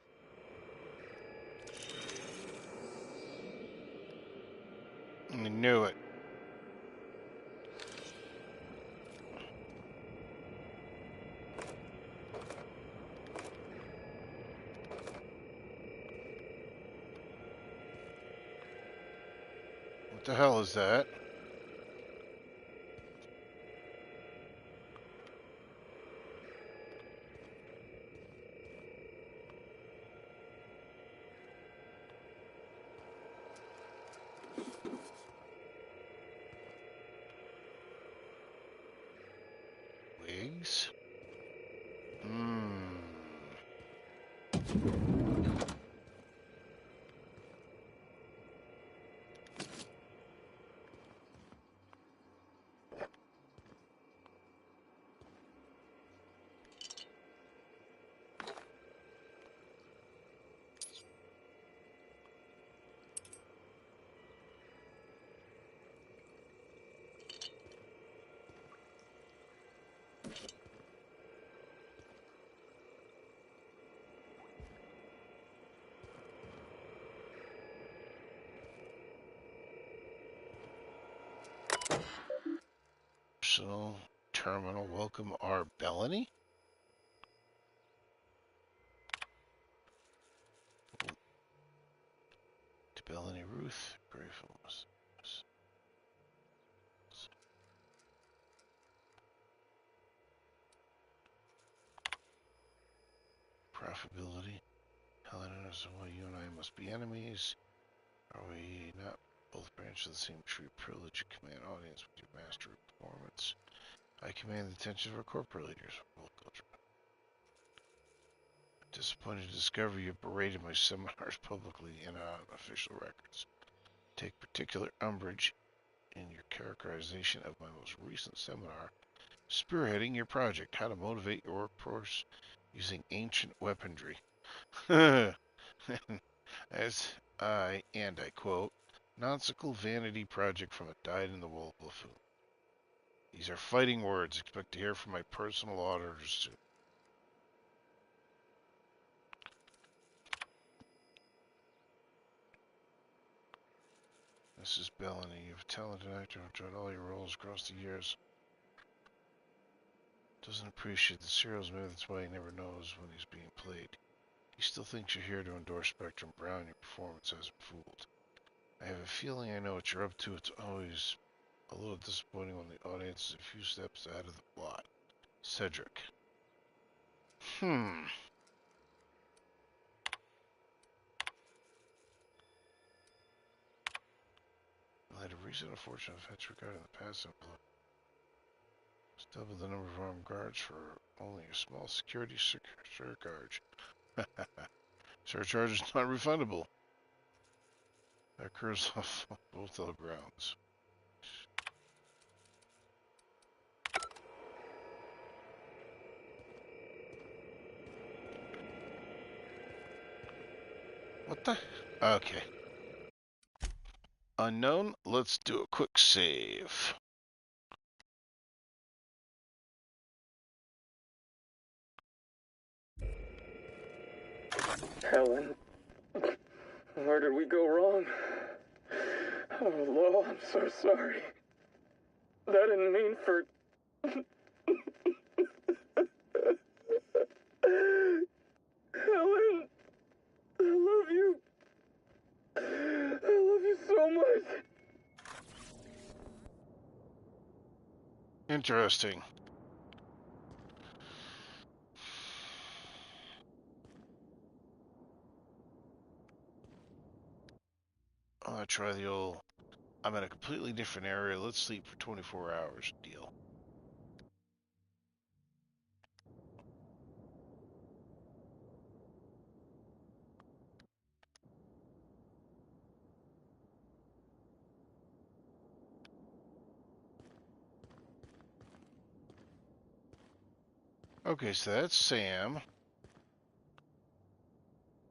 I knew it. What the hell is that? Wigs? Personal terminal. Welcome R. Bellany? To Bellany Ruth. Grateful. Profitability. Helen knows why you and I must be enemies. Are we not both branches of the same tree? Privilege you command audience with your mastery performance. I command the attention of our corporate leaders. Disappointed to discover you berated my seminars publicly and on official records. Take particular umbrage in your characterization of my most recent seminar, spearheading your project, how to motivate your workforce using ancient weaponry. As I quote, nonsensical vanity project from a dyed-in-the-wool buffoon. These are fighting words. Expect to hear from my personal auditors soon. Mrs. Bellany, you've a talented actor who enjoyed all your roles across the years. Doesn't appreciate the serials, maybe that's why he never knows when he's being played. He still thinks you're here to endorse Spectrum Brown. Your performance hasn't fooled. I have a feeling I know what you're up to. It's always a little disappointing when the audience is a few steps ahead of the plot. Cedric. I had a recent unfortunate events regarding the past employee. It's double the number of armed guards for only a small security surcharge. Surcharge is not refundable. That occurs off both the grounds. What the? Okay. Unknown, let's do a quick save. Helen, where did we go wrong? Oh, Lo, I'm so sorry. I didn't mean for... Helen, I love you. I love you so much. Interesting. try the old, I'm in a completely different area, let's sleep for 24 hours deal. Okay, so that's Sam.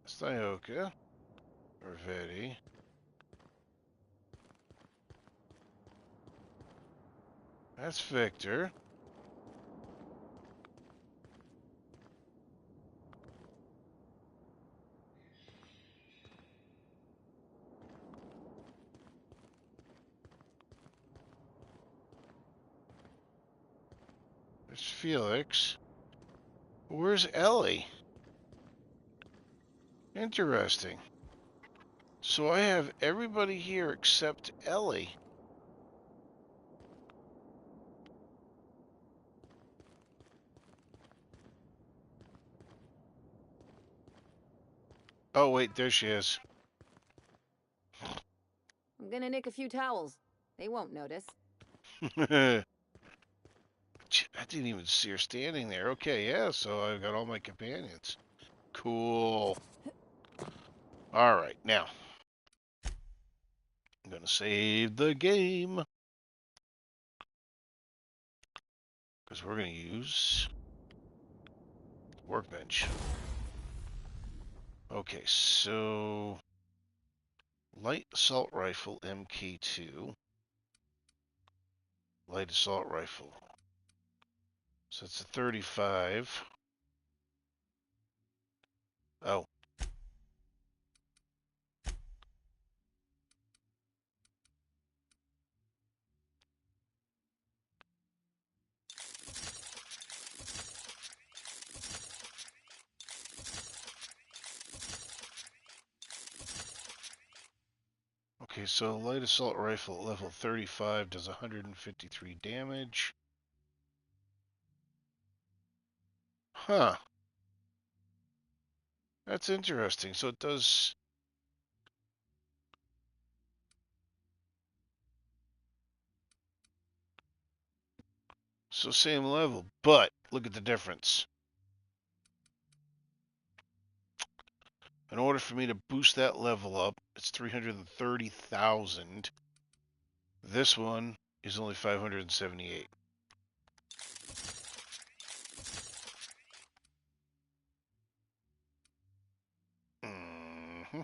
That's Nyoka. Or Vetti. That's Victor. There's Felix. Where's Ellie? Interesting. So I have everybody here except Ellie. Oh, wait, there she is. I'm gonna nick a few towels. They won't notice. I didn't even see her standing there. Okay, yeah, so I've got all my companions. Cool. All right, now I'm going to save the game because we're going to use workbench. Okay, so light assault rifle MK2. Light assault rifle. So it's a 35. Oh. Okay, so light assault rifle level 35 does 153 damage. Huh. That's interesting. So it does... So same level, but look at the difference. In order for me to boost that level up, it's 330,000. This one is only 578. Mm-hmm.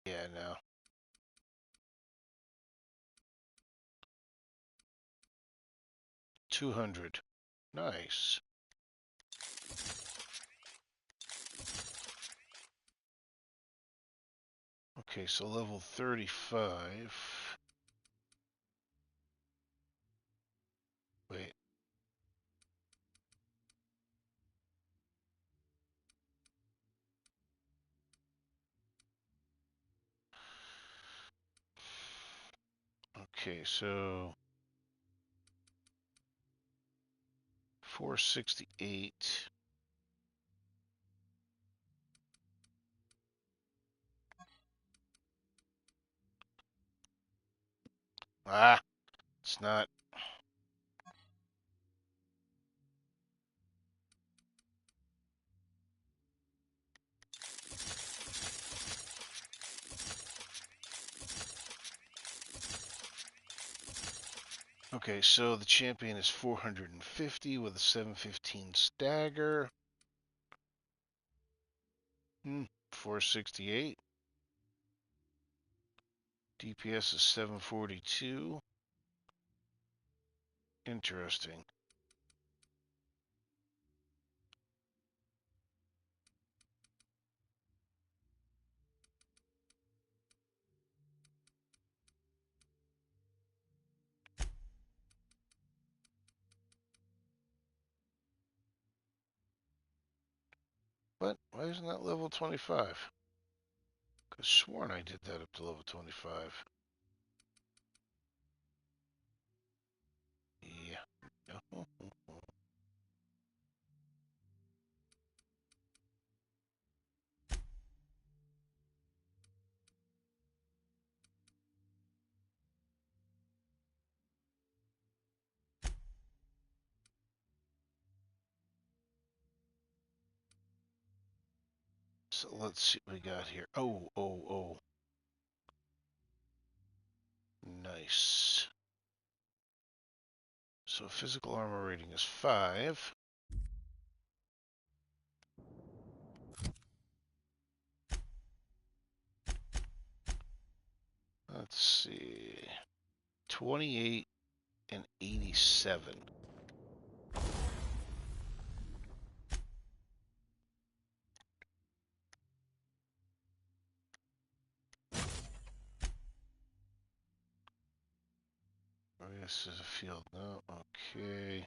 Yeah, no. 200. Nice. Okay, so level 35. Wait. Okay, so 468. Ah, it's not. Okay, so the champion is 450 with a 715 stagger. 468. DPS is 742. Interesting. What? Why isn't that level 25? Could sworn I did that up to level 25. Yeah. So let's see what we got here. Oh. Nice. So physical armor rating is 5. Let's see. 28 and 87. Oh, this is a field. No, okay.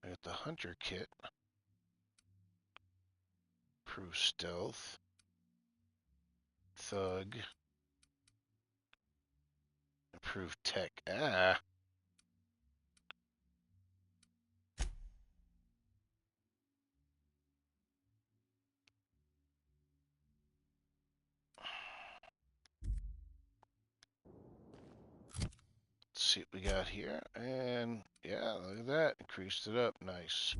I got the hunter kit. Improve stealth. Thug. Improve tech. Ah. Let's see what we got here. And yeah, look at that. Increased it up. Nice.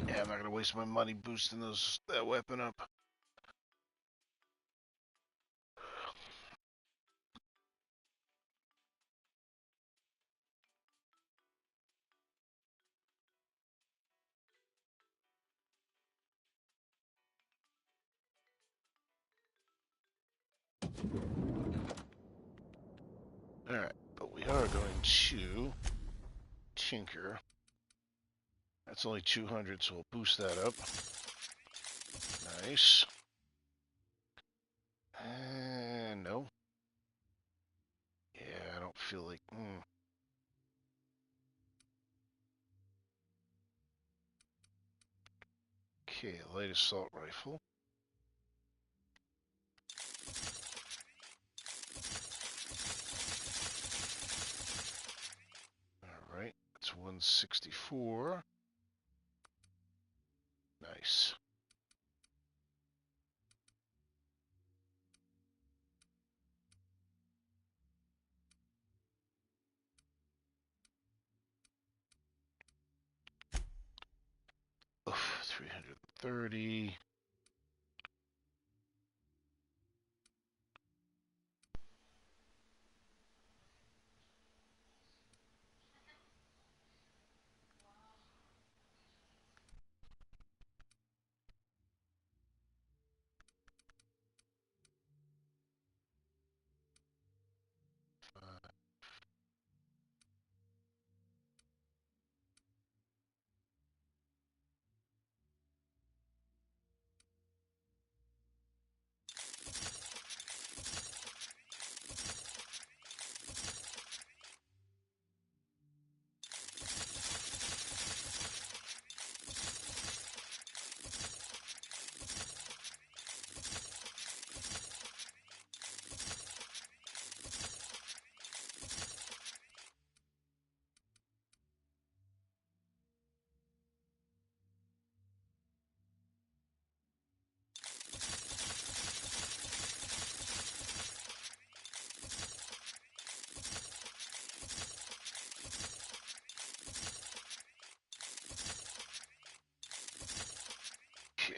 Yeah, I'm not gonna waste my money boosting that weapon up. Alright, but we are going to tinker. That's only 200, so we'll boost that up. Nice. And no. Yeah, I don't feel like... Okay, light assault rifle. Alright, that's 164. Nice. Oof, 330. Okay.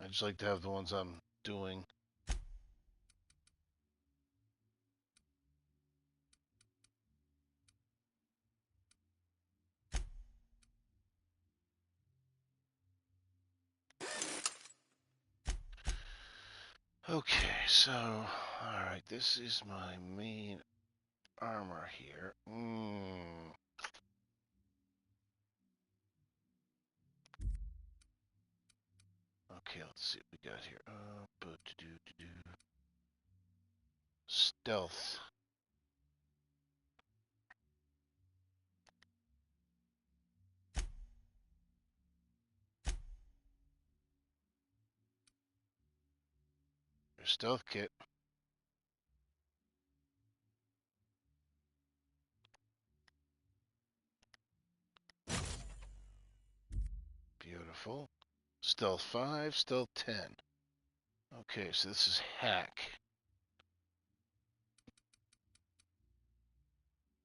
I just like to have the ones I'm doing. Okay, so, alright, this is my main armor here. Okay, let's see what we got here. Stealth. There's stealth kit. Beautiful. Stealth 5, stealth 10. Okay, so this is hack.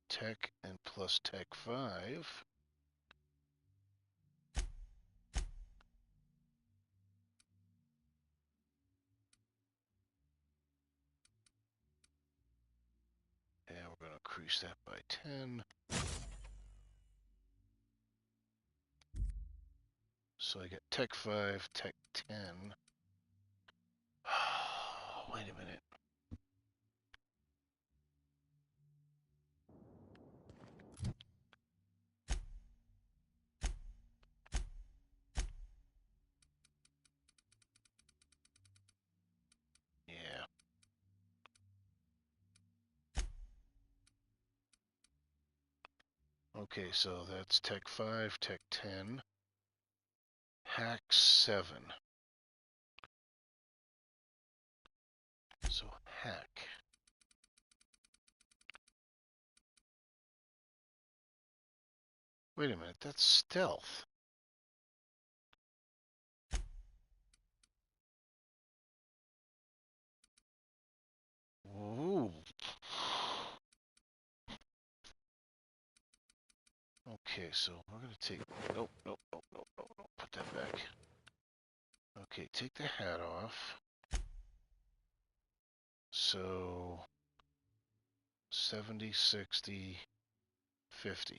Tech and plus tech 5. And we're going to increase that by 10. So I get tech 5, tech 10. Wait a minute. Yeah. Okay, so that's tech 5, tech 10. Hack 7. So hack. Wait a minute, that's stealth. Ooh. Okay, so we're going to take... Nope. Put that back. Okay, take the hat off. So... 70, 60, 50.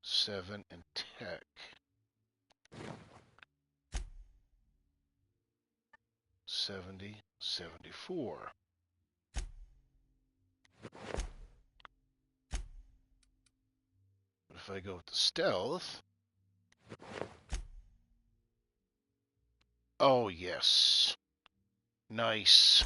7 and tech. 70, 74. But if I go with the stealth... Oh, yes. Nice.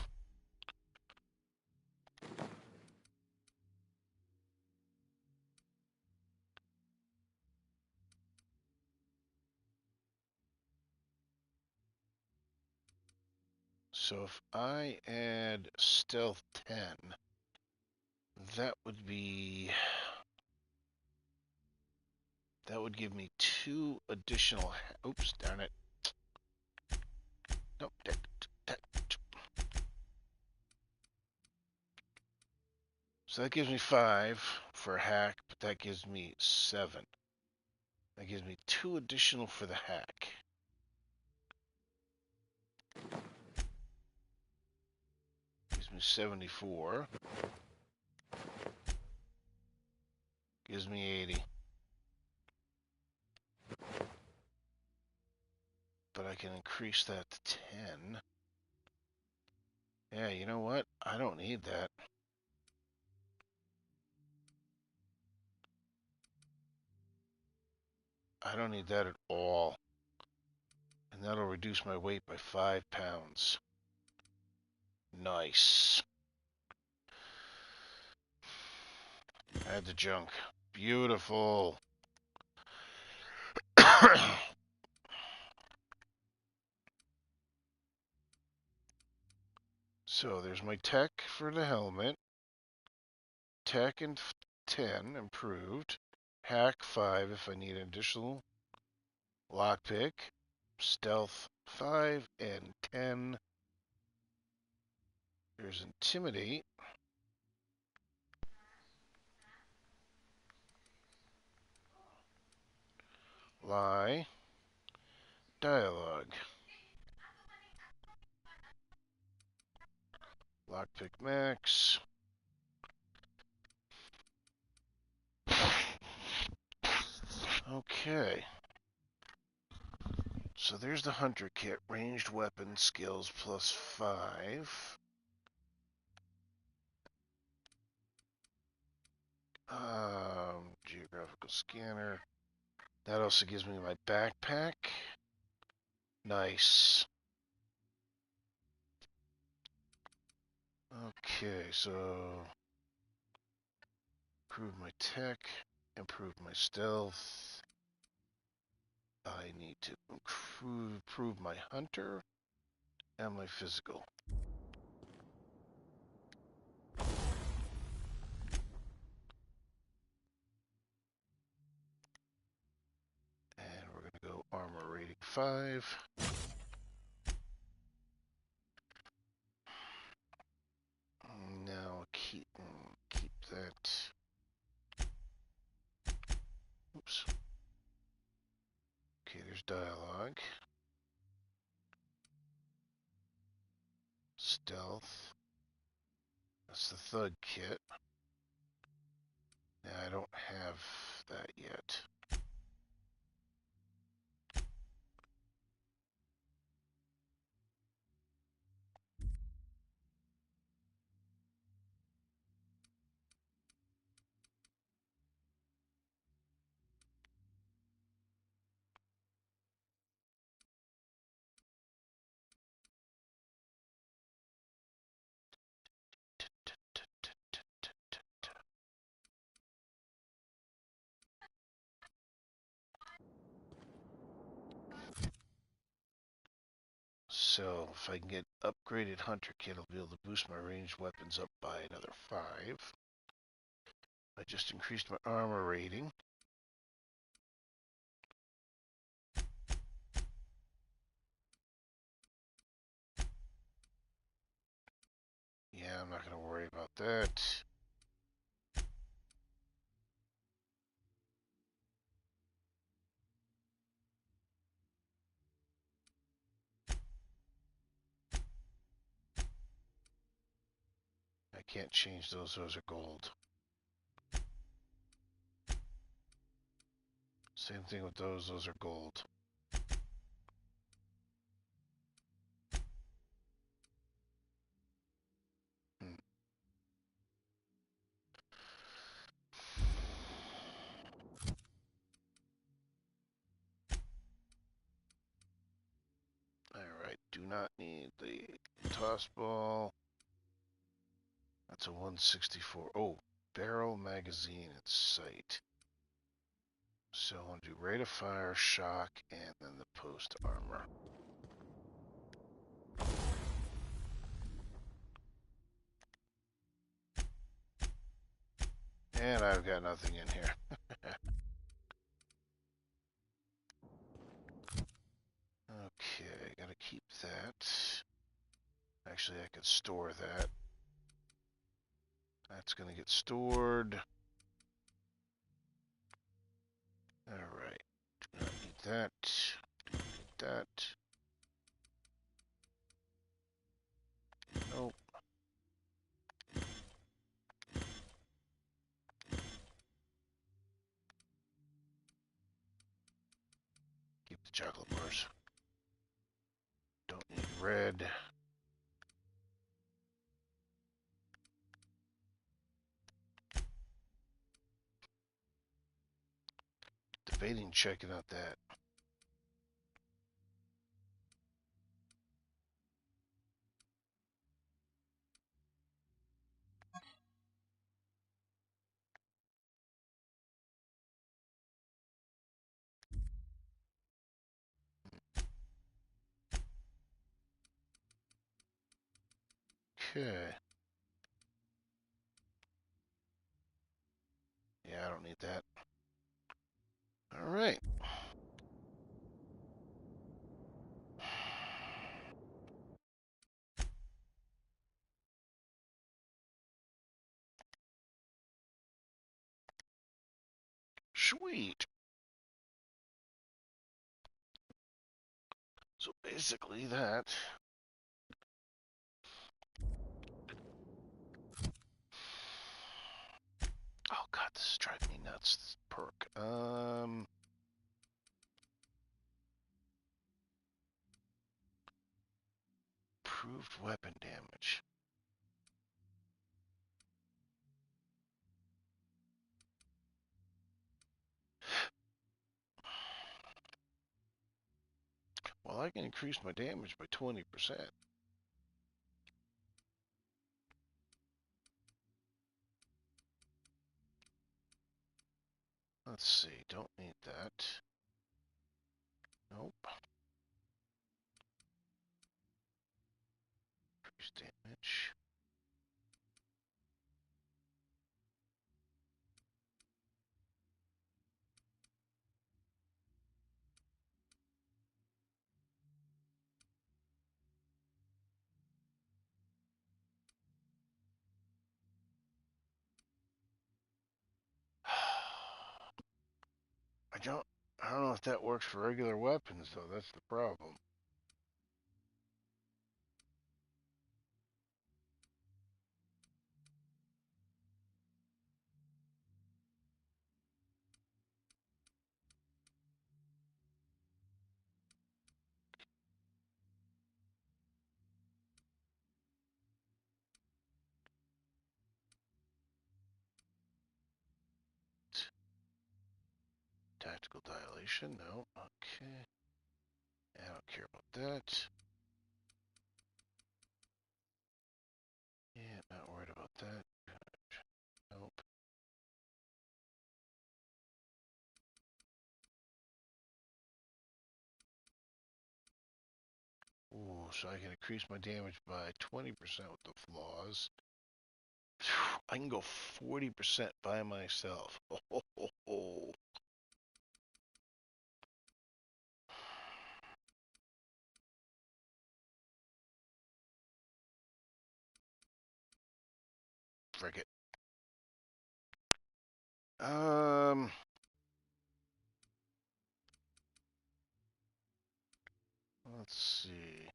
So if I add stealth 10, that would be... That would give me 2 additional... Oops, darn it. Nope. So that gives me 5 for hack, but that gives me 7. That gives me 2 additional for the hack. Gives me 74. Gives me 80. But I can increase that to 10. Yeah, you know what? I don't need that. I don't need that at all. And that'll reduce my weight by 5 pounds. Nice. Add the junk. Beautiful. So there's my tech for the helmet. Tech and 10 improved. Hack 5 if I need an additional lockpick. Stealth 5 and 10. There's intimidate. Lie. Dialogue. Lockpick max. Okay. So there's the hunter kit. Ranged weapon skills plus 5. Geographical scanner. That also gives me my backpack. Nice. Okay, so improve my tech, improve my stealth. I need to improve my hunter and my physical. And we're going to go armor rating 5. Now keep that. Oops. Okay, there's dialogue. Stealth. That's the thug kit. Now I don't have that yet. So if I can get upgraded hunter kit, I'll be able to boost my ranged weapons up by another 5. I just increased my armor rating. Yeah, I'm not going to worry about that. I can't change those. Those are gold. Same thing with those. Those are gold. Alright, do not need the toss ball. That's a 164. Oh, barrel magazine at sight. So I want to do rate of fire, shock, and then the post armor. And I've got nothing in here. Okay, gotta keep that. Actually, I could store that. That's gonna get stored. Alright. Do not need that. Do not need that. Nope. Keep the chocolate bars. Don't need red. Debating checking out that. Okay. Yeah, I don't need that. Alright. Sweet. So basically that. Oh god, this is driving me nuts, this perk. Improved weapon damage. I can increase my damage by 20%. Let's see, don't need that. Nope. Increase damage. I don't know if that works for regular weapons though, that's the problem. Tactical dilation, no. Okay. I don't care about that. Yeah, not worried about that. Nope. Ooh, so I can increase my damage by 20% with the flaws. I can go 40% by myself. Oh. Frick it. Let's see.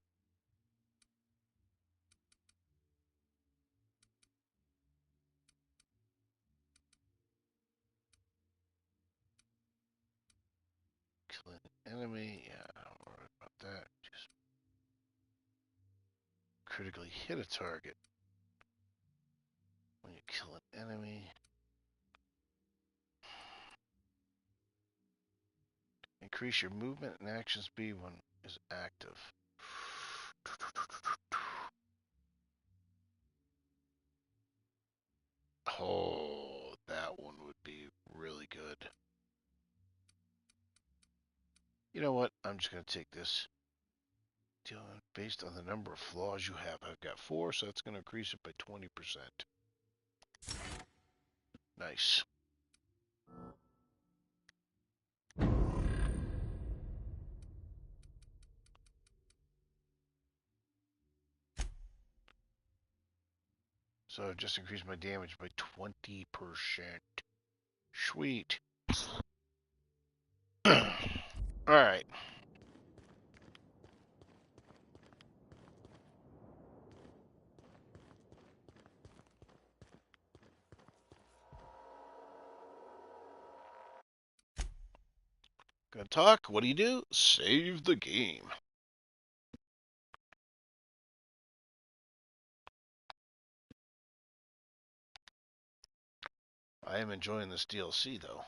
Kill an enemy. Yeah, I don't worry about that. Just critically hit a target when you kill an enemy. Increase your movement and action speed when is active. Oh, that one would be really good. You know what? I'm just going to take this. Based on the number of flaws you have, I've got 4, so that's going to increase it by 20%. Nice. So I've just increased my damage by 20%. Sweet. Alright. Gonna talk. What do? Save the game. I am enjoying this DLC, though.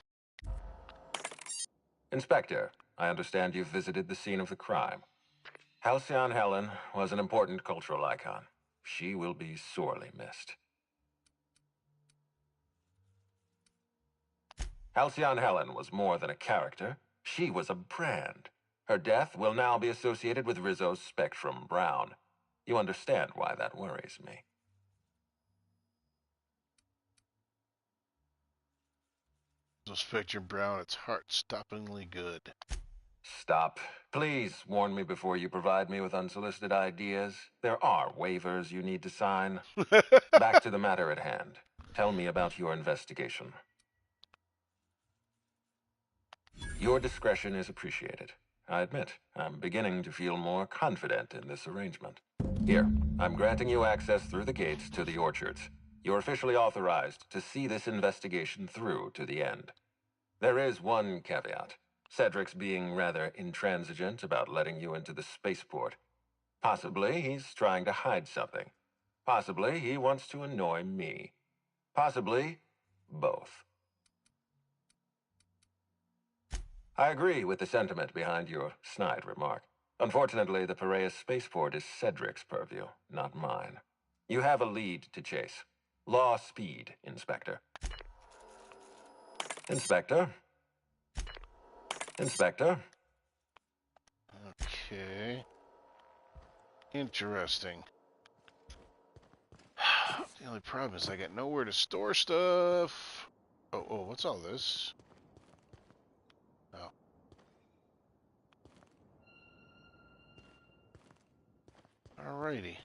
Inspector, I understand you've visited the scene of the crime. Halcyon Helen was an important cultural icon. She will be sorely missed. Halcyon Helen was more than a character. She was a brand. Her death will now be associated with Rizzo's Spectrum Brown. You understand why that worries me. Spectrum Brown, it's heart-stoppingly good. Stop. Please warn me before you provide me with unsolicited ideas. There are waivers you need to sign. Back to the matter at hand. Tell me about your investigation. Your discretion is appreciated. I admit, I'm beginning to feel more confident in this arrangement. Here, I'm granting you access through the gates to the orchards. You're officially authorized to see this investigation through to the end. There is one caveat. Cedric's being rather intransigent about letting you into the spaceport. Possibly he's trying to hide something. Possibly he wants to annoy me. Possibly both. I agree with the sentiment behind your snide remark. Unfortunately, the Piraeus spaceport is Cedric's purview, not mine. You have a lead to chase. Law speed, Inspector. Inspector? Inspector? Okay. Interesting. The only problem is I got nowhere to store stuff. Oh, what's all this? Oh. Alrighty.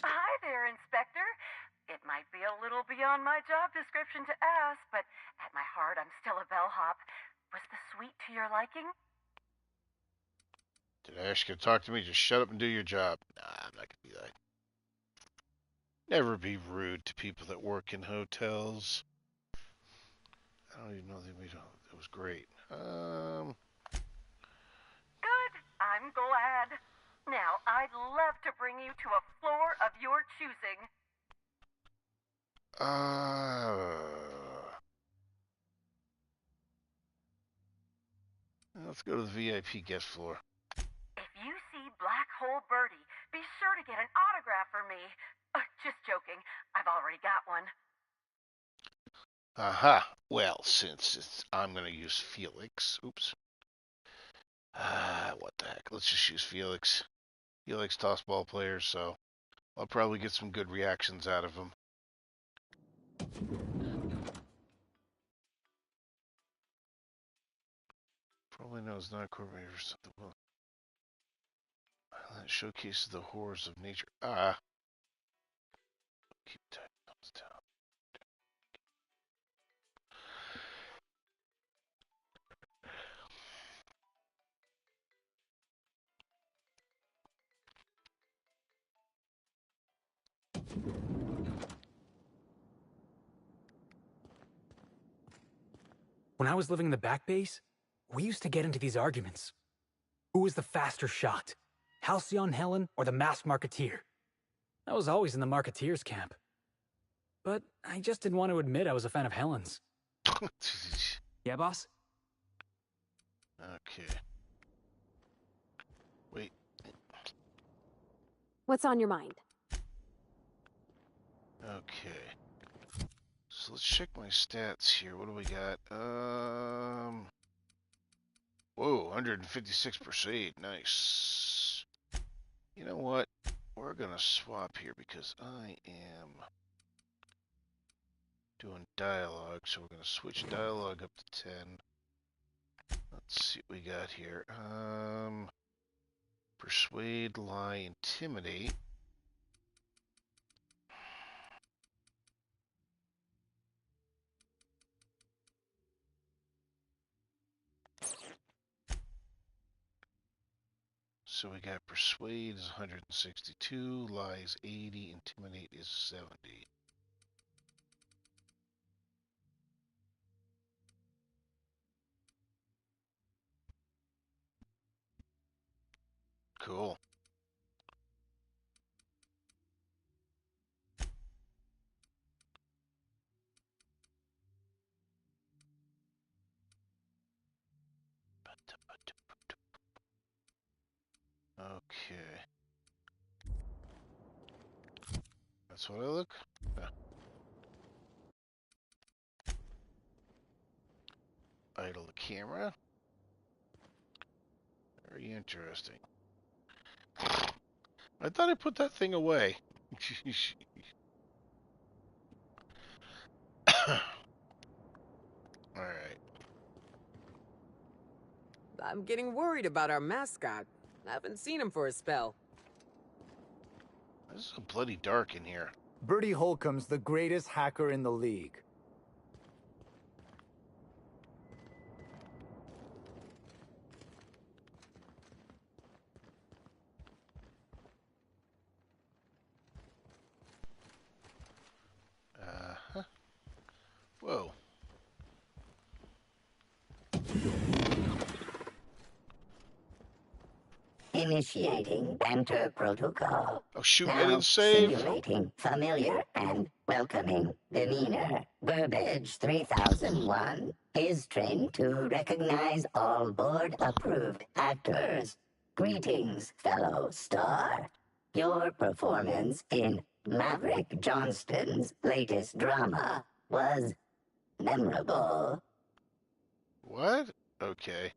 Hi there, Inspector. It might be a little beyond my job description to ask, but at my heart, I'm still a bellhop. Was the suite to your liking? Did I ask you to talk to me? Just shut up and do your job. Nah, I'm not gonna be that. Never be rude to people that work in hotels. I don't even know it was great. Good. I'm glad. Now, I'd love to bring you to a floor of your choosing. Let's go to the VIP guest floor. If you see Black Hole Birdie, be sure to get an autograph for me. Just joking. I've already got one. Aha. Well, since I'm gonna use Felix. Oops. What the heck? Let's just use Felix. He likes tossball players, so I'll probably get some good reactions out of him. Probably knows not coordinators. That showcases the horrors of nature. Keep tight thumbs down. When I was living in the back base, we used to get into these arguments. Who was the faster shot? Halcyon Helen or the masked Marketeer? I was always in the Marketeer's camp. But I just didn't want to admit I was a fan of Helen's. Yeah, boss? Okay. Wait. What's on your mind? Okay. So let's check my stats here. What do we got? Whoa, 156%. Nice. You know what? We're gonna swap here because I am doing dialogue, so we're gonna switch dialogue up to 10. Let's see what we got here. Persuade, lie, intimidate. So we got persuade is 162, lie is 80, intimidate is 70. Cool. Okay. That's what I look. Idle the camera. Very interesting. I thought I put that thing away. Alright. I'm getting worried about our mascot. I haven't seen him for a spell. This is so bloody dark in here. Bertie Holcomb's the greatest hacker in the league. Whoa. Initiating banter protocol. Oh shoot, I Now didn't save. simulating familiar and welcoming demeanor. Burbage 3001 is trained to recognize all board-approved actors. Greetings, fellow star. Your performance in Maverick Johnston's latest drama was memorable. What? Okay.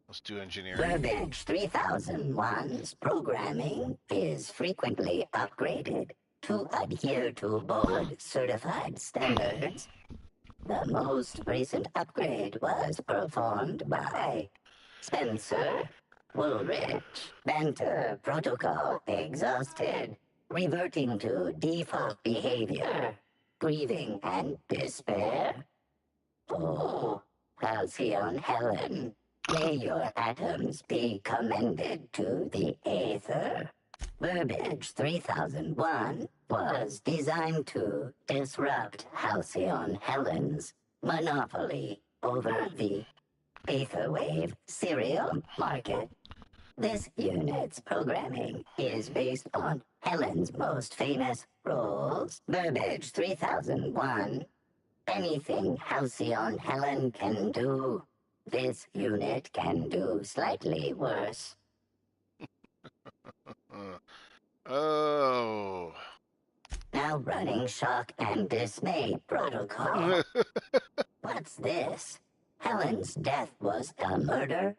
Let's do engineering. Burbage 3001's programming is frequently upgraded to adhere to board-certified standards. The most recent upgrade was performed by Spencer Woolrich. Banter protocol exhausted, reverting to default behavior, grieving and despair. Oh, Halcyon Helen, may your atoms be commended to the Aether. Burbage 3001 was designed to disrupt Halcyon Helen's monopoly over the Aetherwave serial market. This unit's programming is based on Helen's most famous roles. Burbage 3001. Anything Halcyon Helen can do, this unit can do slightly worse. Oh. Now running shock and dismay protocol. What's this? Helen's death was a murder?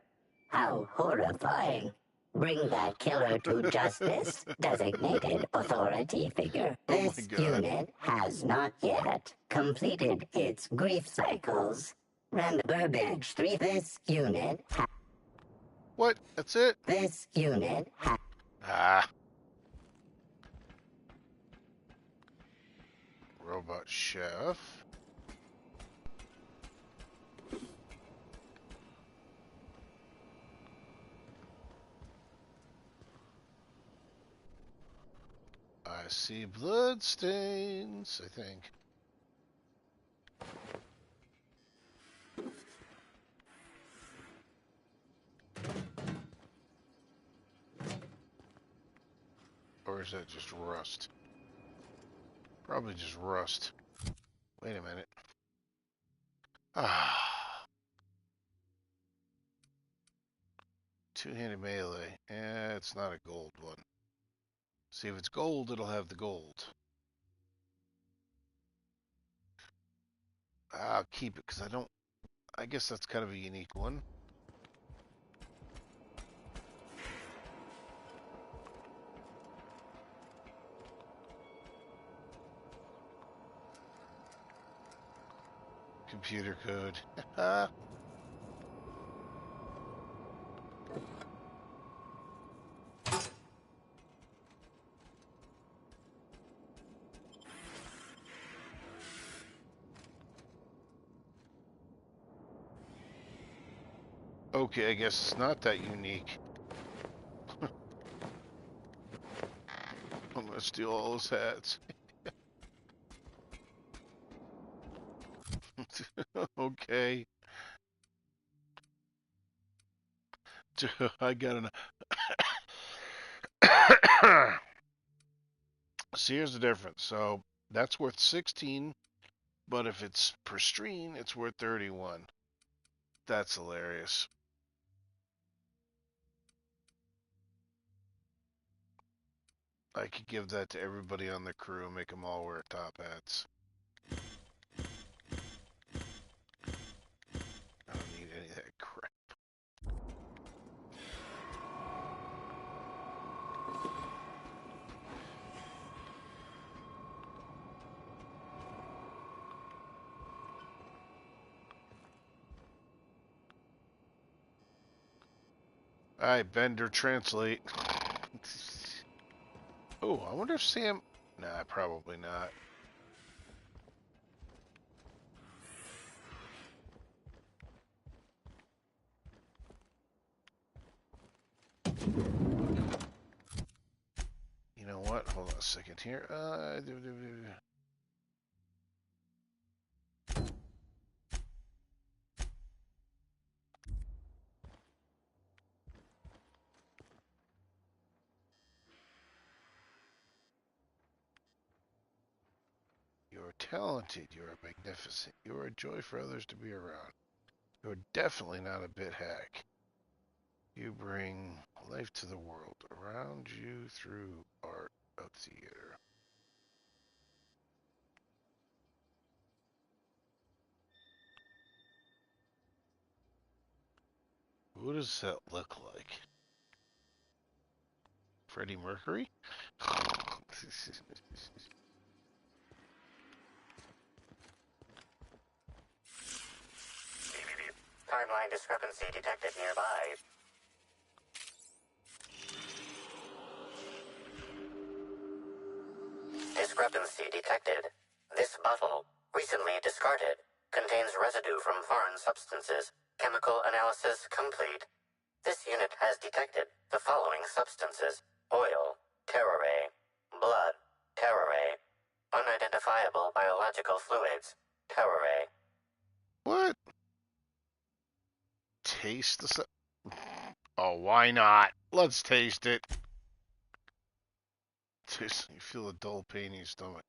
How horrifying. Bring that killer to justice, designated authority figure. This unit has not yet completed its grief cycles. Rand Burbage 3. This unit What? That's it? This unit Ah. Robot chef. I see blood stains, I think. Or is that just rust? Probably just rust. Wait a minute. Ah. Two-handed melee. Eh, it's not a gold one. See, if it's gold, it'll have the gold. I'll keep it, because I guess that's kind of a unique one. Computer code. Okay, I guess it's not that unique. I'm gonna steal all his hats. Okay. I got an. See, here's the difference. So that's worth 16, but if it's pristine, it's worth 31. That's hilarious. I could give that to everybody on the crew, make them all wear top hats. I don't need any of that crap. Alright, vendor translate. Oh, I wonder if Sam... Nah, probably not. You know what? Hold on a second here. talented. You are magnificent. You are a joy for others to be around. You are definitely not a bit hack. You bring life to the world around you through art of theater. What does that look like? Freddie Mercury? Timeline discrepancy detected nearby. Discrepancy detected. This bottle, recently discarded, contains residue from foreign substances. Chemical analysis complete. This unit has detected the following substances: oil, terrare, blood, terrare, unidentifiable biological fluids, terrare. What? Taste the... Oh, why not? Let's taste it. Taste, you feel a dull pain in your stomach.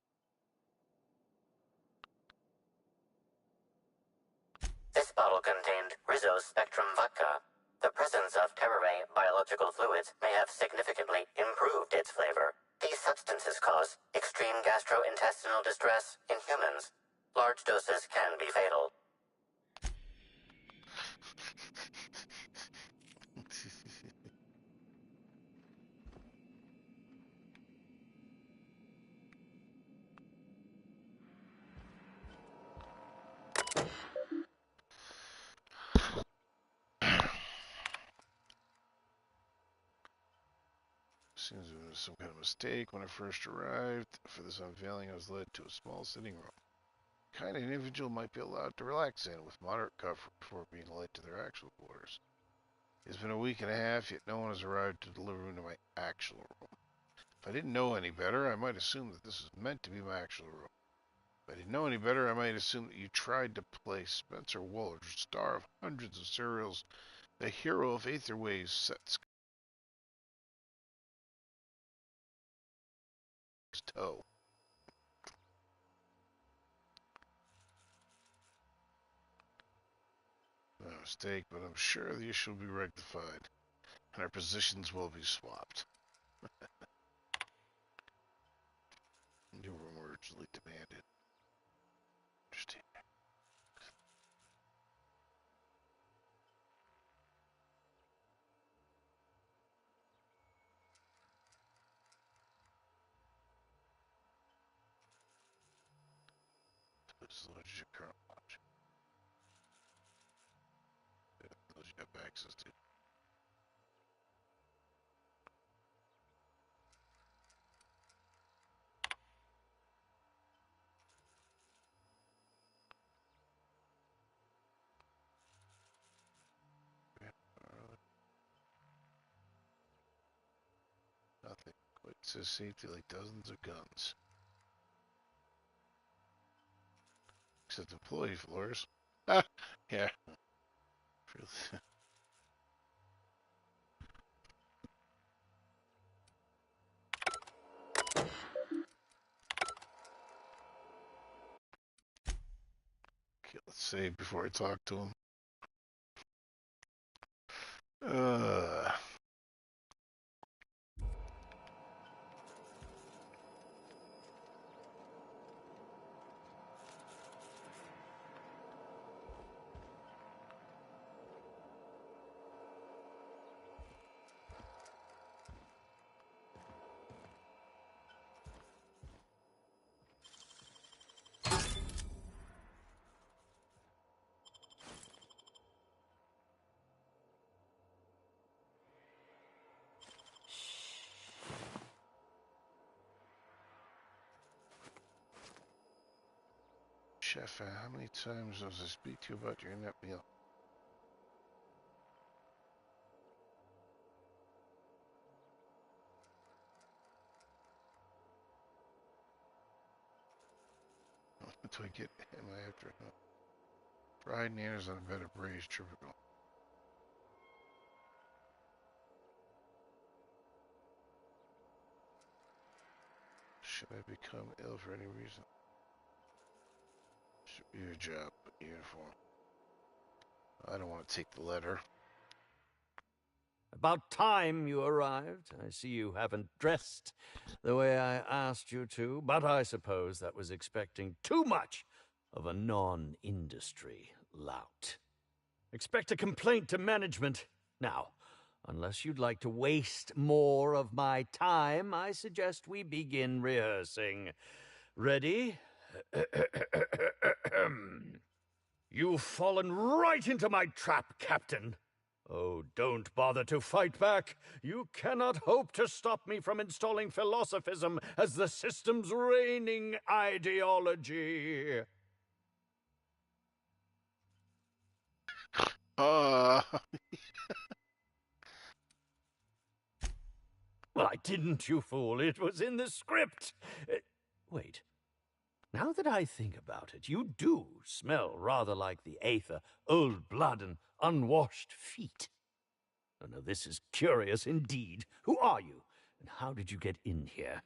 This bottle contained Rizzo's Spectrum vodka. The presence of terrare biological fluids may have significantly improved its flavor. These substances cause extreme gastrointestinal distress in humans. Large doses can be fatal. Seems there was some kind of mistake when I first arrived. For this unveiling, I was led to a small sitting room. The kind of individual might be allowed to relax in with moderate comfort before being led to their actual quarters. It's been a week and a half, yet no one has arrived to deliver me to my actual room. If I didn't know any better, I might assume that this was meant to be my actual room. If I didn't know any better, I might assume that you tried to play Spencer Woolard, star of hundreds of serials, the hero of Aetherways sets toe. No mistake, but I'm sure the issue will be rectified, and our positions will be swapped. Your room urgently demanded. Interesting. This is your current watch. Those you have access to. Nothing. Quite says safety like dozens of guns. Except employee floors. Ah, yeah. Okay, let's save before I talk to him. Chef, how many times does I speak to you about your net meal? What do I get? Am I after? No. Fried naners on a bed of braised tropical. Should I become ill for any reason? Your job, uniform. I don't want to take the letter. About time you arrived. I see you haven't dressed the way I asked you to, but I suppose that was expecting too much of a non-industry lout. Expect a complaint to management. Now, unless you'd like to waste more of my time, I suggest we begin rehearsing. Ready? You've fallen right into my trap, Captain. Oh, don't bother to fight back. You cannot hope to stop me from installing philosophism as the system's reigning ideology. Uh... Well, I didn't, you fool. It was in the script. Wait. Now that I think about it, you do smell rather like the Aether, old blood and unwashed feet. Oh, now, this is curious indeed. Who are you, and how did you get in here?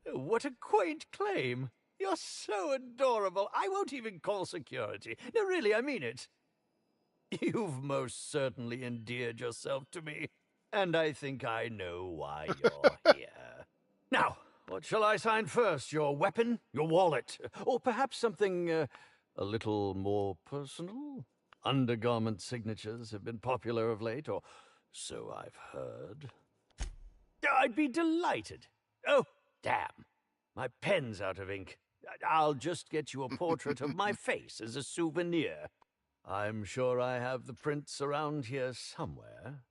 Oh, what a quaint claim. You're so adorable. I won't even call security. No, really, I mean it. You've most certainly endeared yourself to me, and I think I know why you're here. Now, what shall I sign first? Your weapon? Your wallet? Or perhaps something a little more personal? Undergarment signatures have been popular of late, or so I've heard. I'd be delighted. Oh, damn. My pen's out of ink. I'll just get you a portrait of my face as a souvenir. I'm sure I have the prints around here somewhere.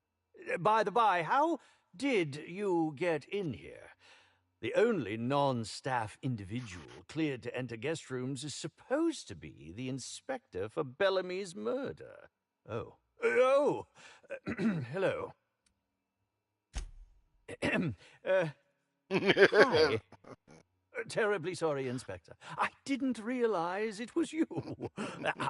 By the by, how did you get in here? The only non-staff individual cleared to enter guest rooms is supposed to be the inspector for Bellamy's murder. Oh. Oh! Hello. Hi. Terribly sorry, Inspector. I didn't realize it was you.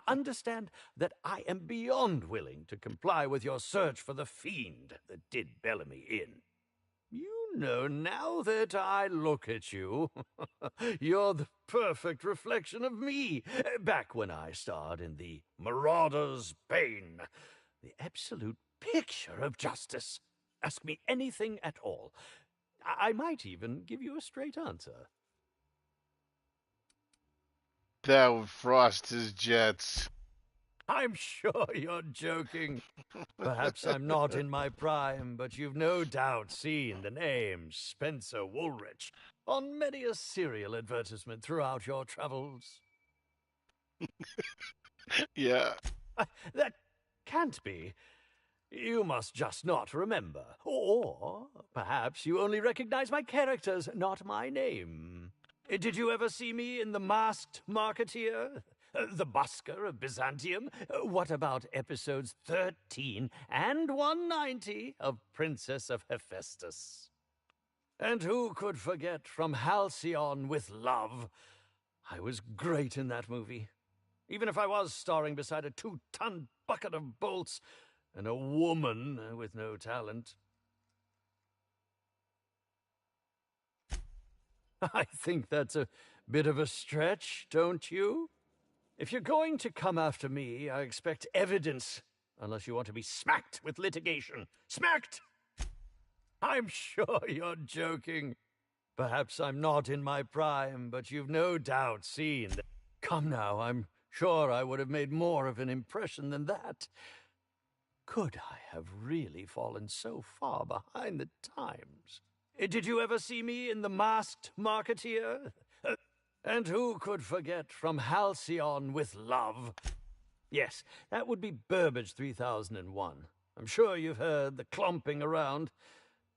Understand that I am beyond willing to comply with your search for the fiend that did Bellamy in. You know, now that I look at you, you're the perfect reflection of me, back when I starred in The Marauder's Bane. The absolute picture of justice. Ask me anything at all. I might even give you a straight answer. That would frost his jets. I'm sure you're joking. Perhaps I'm not in my prime, but you've no doubt seen the name Spencer Woolrich on many a serial advertisement throughout your travels. Yeah. That can't be. You must just not remember. Or perhaps you only recognize my characters, not my name. Did you ever see me in The Masked Marketeer? The Busker of Byzantium? What about episodes 13 and 190 of Princess of Hephaestus? And who could forget From Halcyon with Love? I was great in that movie. Even if I was starring beside a 2-ton bucket of bolts and a woman with no talent. I think that's a bit of a stretch, don't you? If you're going to come after me, I expect evidence, unless you want to be smacked with litigation. Smacked! I'm sure you're joking. Perhaps I'm not in my prime, but you've no doubt seen that. Come now, I'm sure I would have made more of an impression than that. Could I have really fallen so far behind the times? Did you ever see me in The Masked Marketeer? And who could forget From Halcyon with Love? Yes, that would be Burbage 3001. I'm sure you've heard the clomping around.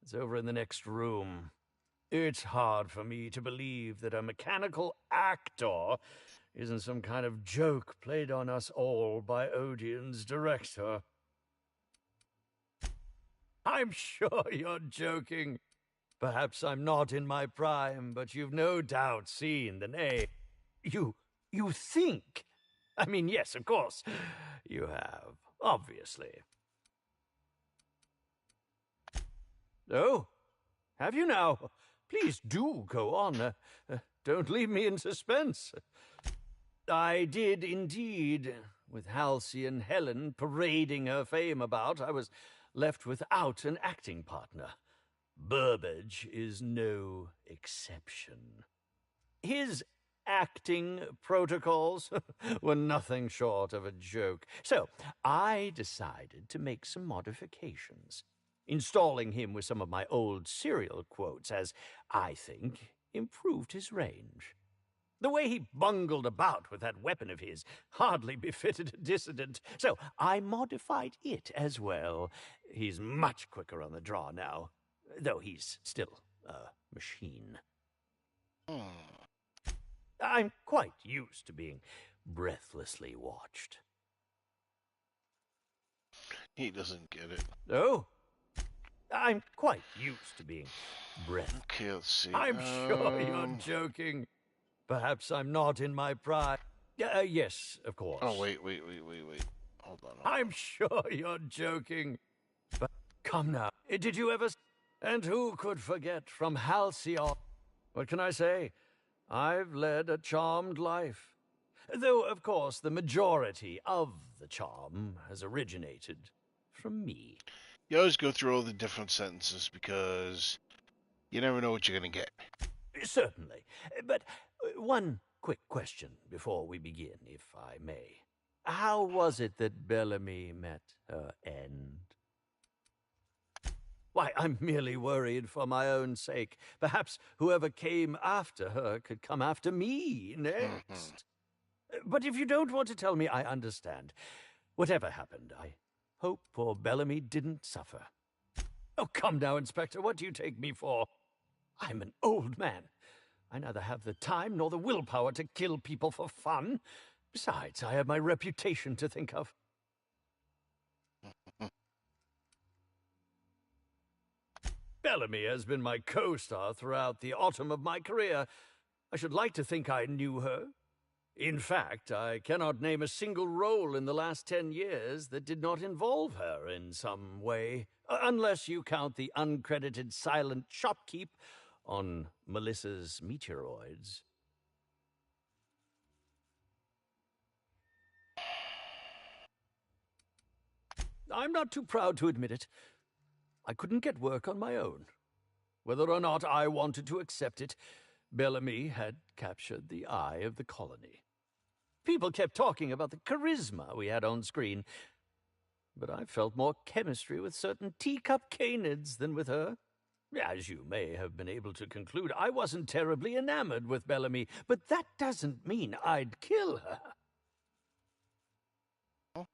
It's over in the next room. It's hard for me to believe that a mechanical actor isn't some kind of joke played on us all by Odeon's director. I'm sure you're joking. Perhaps I'm not in my prime, but you've no doubt seen the name. You think? I mean, yes, of course. You have, obviously. Oh, have you now? Please do go on. don't leave me in suspense. I did indeed. With Halcyon Helen parading her fame about, I was left without an acting partner. Burbage is no exception. His acting protocols were nothing short of a joke. So I decided to make some modifications, installing him with some of my old serial quotes, as I think improved his range. The way he bungled about with that weapon of his hardly befitted a dissident, so I modified it as well. He's much quicker on the draw now, though he's still a machine. I'm quite used to being breathlessly watched. He doesn't get it. Oh? I'm quite used to being breathless. Okay, let's see. I'm sure you're joking. Perhaps I'm not in my pride. Yes, of course. Oh, wait. Hold on. I'm sure you're joking. But come now. Did you ever... And who could forget from Halcyon? What can I say? I've led a charmed life. Though, of course, the majority of the charm has originated from me. You always go through all the different sentences because you never know what you're going to get. Certainly. But one quick question before we begin, if I may. How was it that Bellamy met her end? Why, I'm merely worried for my own sake. Perhaps whoever came after her could come after me next. But if you don't want to tell me, I understand. Whatever happened, I hope poor Bellamy didn't suffer. Oh, come now, Inspector, what do you take me for? I'm an old man. I neither have the time nor the willpower to kill people for fun. Besides, I have my reputation to think of. Bellamy has been my co-star throughout the autumn of my career. I should like to think I knew her. In fact, I cannot name a single role in the last 10 years that did not involve her in some way, unless you count the uncredited silent shopkeep on Melissa's Meteoroids. I'm not too proud to admit it. I couldn't get work on my own. Whether or not I wanted to accept it, Bellamy had captured the eye of the colony. People kept talking about the charisma we had on screen, but I felt more chemistry with certain teacup canids than with her. As you may have been able to conclude, I wasn't terribly enamored with Bellamy, but that doesn't mean I'd kill her.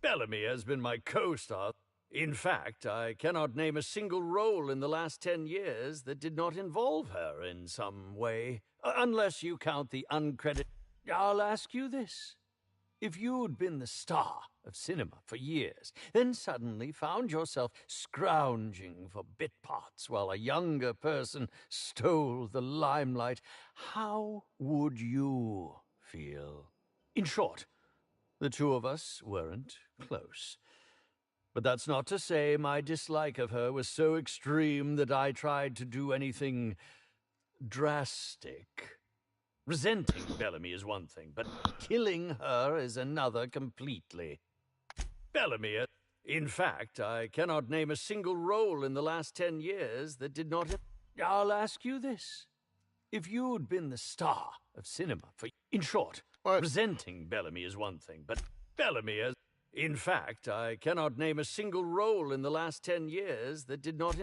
Bellamy has been my co-star. In fact, I cannot name a single role in the last 10 years that did not involve her in some way, unless you count the uncredited... I'll ask you this. If you'd been the star of cinema for years, then suddenly found yourself scrounging for bit parts while a younger person stole the limelight, how would you feel? In short, the two of us weren't close. But that's not to say my dislike of her was so extreme that I tried to do anything drastic. Resenting Bellamy is one thing, but killing her is another completely. Bellamy, in fact, I cannot name a single role in the last 10 years that did not... I'll ask you this. If you'd been the star of cinema for... In short, resenting Bellamy is one thing, but Bellamy, in fact, I cannot name a single role in the last 10 years that did not...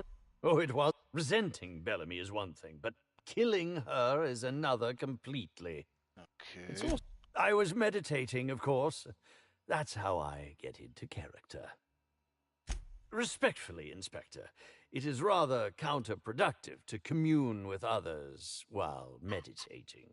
Oh, it was... Resenting Bellamy is one thing, but killing her is another completely. Okay. I was meditating, of course. That's how I get into character. Respectfully, Inspector, it is rather counterproductive to commune with others while meditating.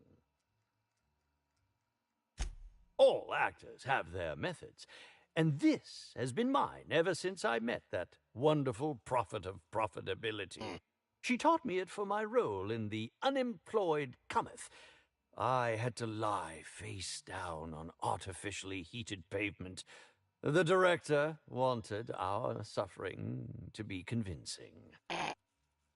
All actors have their methods, and this has been mine ever since I met that wonderful prophet of profitability. She taught me it for my role in The Unemployed Cometh. I had to lie face down on artificially heated pavement. The director wanted our suffering to be convincing.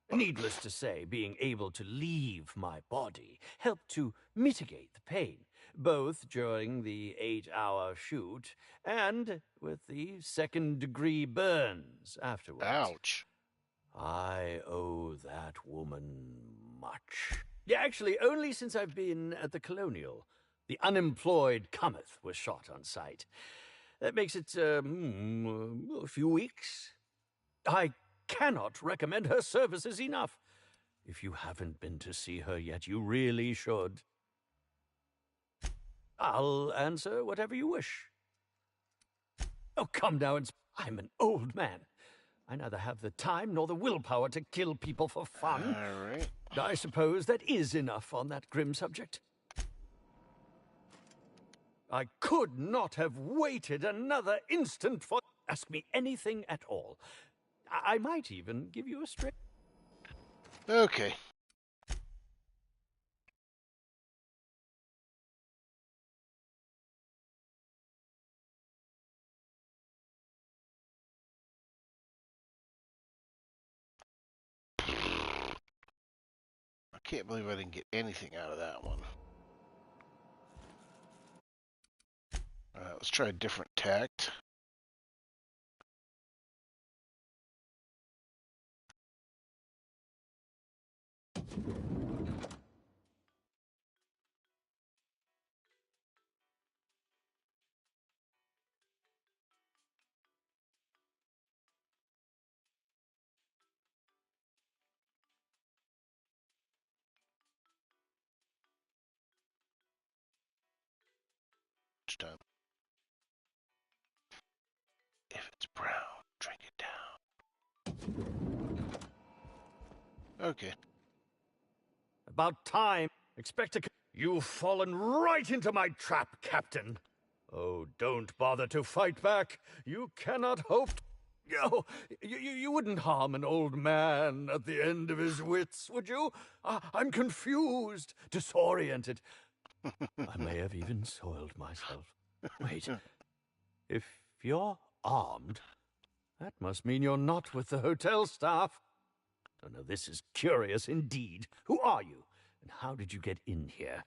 Needless to say, being able to leave my body helped to mitigate the pain, both during the 8-hour shoot and with the second-degree burns afterwards. Ouch. I owe that woman much. Yeah, actually, only since I've been at the Colonial. The unemployed cometh was shot on sight. That makes it, a few weeks. I cannot recommend her services enough. If you haven't been to see her yet, you really should. I'll answer whatever you wish. Oh, come now, I'm an old man. I neither have the time nor the willpower to kill people for fun. All right. I suppose that is enough on that grim subject. I could not have waited another instant for... Ask me anything at all. I might even give you a straight... Okay. I can't believe I didn't get anything out of that one. Let's try a different tact. Time. If it's brown, drink it down. Okay. About time. Expect a... You've fallen right into my trap, Captain. Oh, don't bother to fight back. You cannot hope... Oh, you wouldn't harm an old man at the end of his wits, would you? I'm confused, disoriented. I may have even soiled myself. Wait. If you're armed, that must mean you're not with the hotel staff. Oh, no, this is curious indeed. Who are you? And how did you get in here?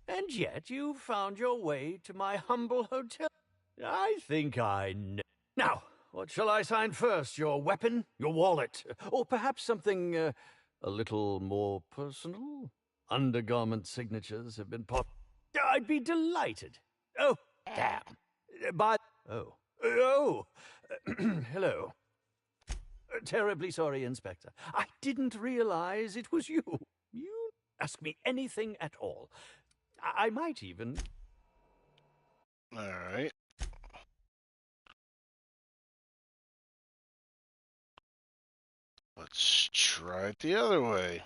And yet you found your way to my humble hotel. I think I know. Now, what shall I sign first? Your weapon? Your wallet? Or perhaps something a little more personal? Undergarment signatures have been I'd be delighted. Oh, damn. Oh. Hello. Terribly sorry, Inspector. I didn't realize it was you. You ask me anything at all. I might even... All right. Let's try it the other way.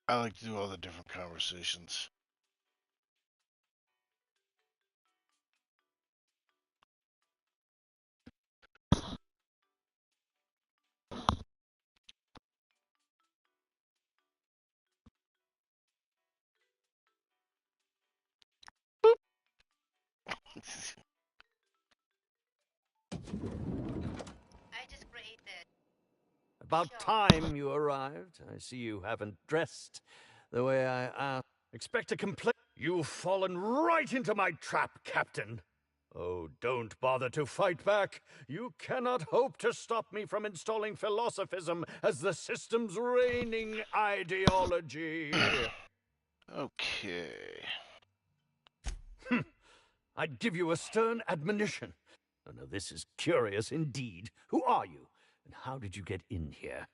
I like to do all the different conversations. About time you arrived. I see you haven't dressed the way I asked. Expect a complaint. You've fallen right into my trap, Captain. Oh, don't bother to fight back. You cannot hope to stop me from installing philosophism as the system's reigning ideology. Okay. I'd give you a stern admonition. Oh, no, this is curious indeed. Who are you? And how did you get in here?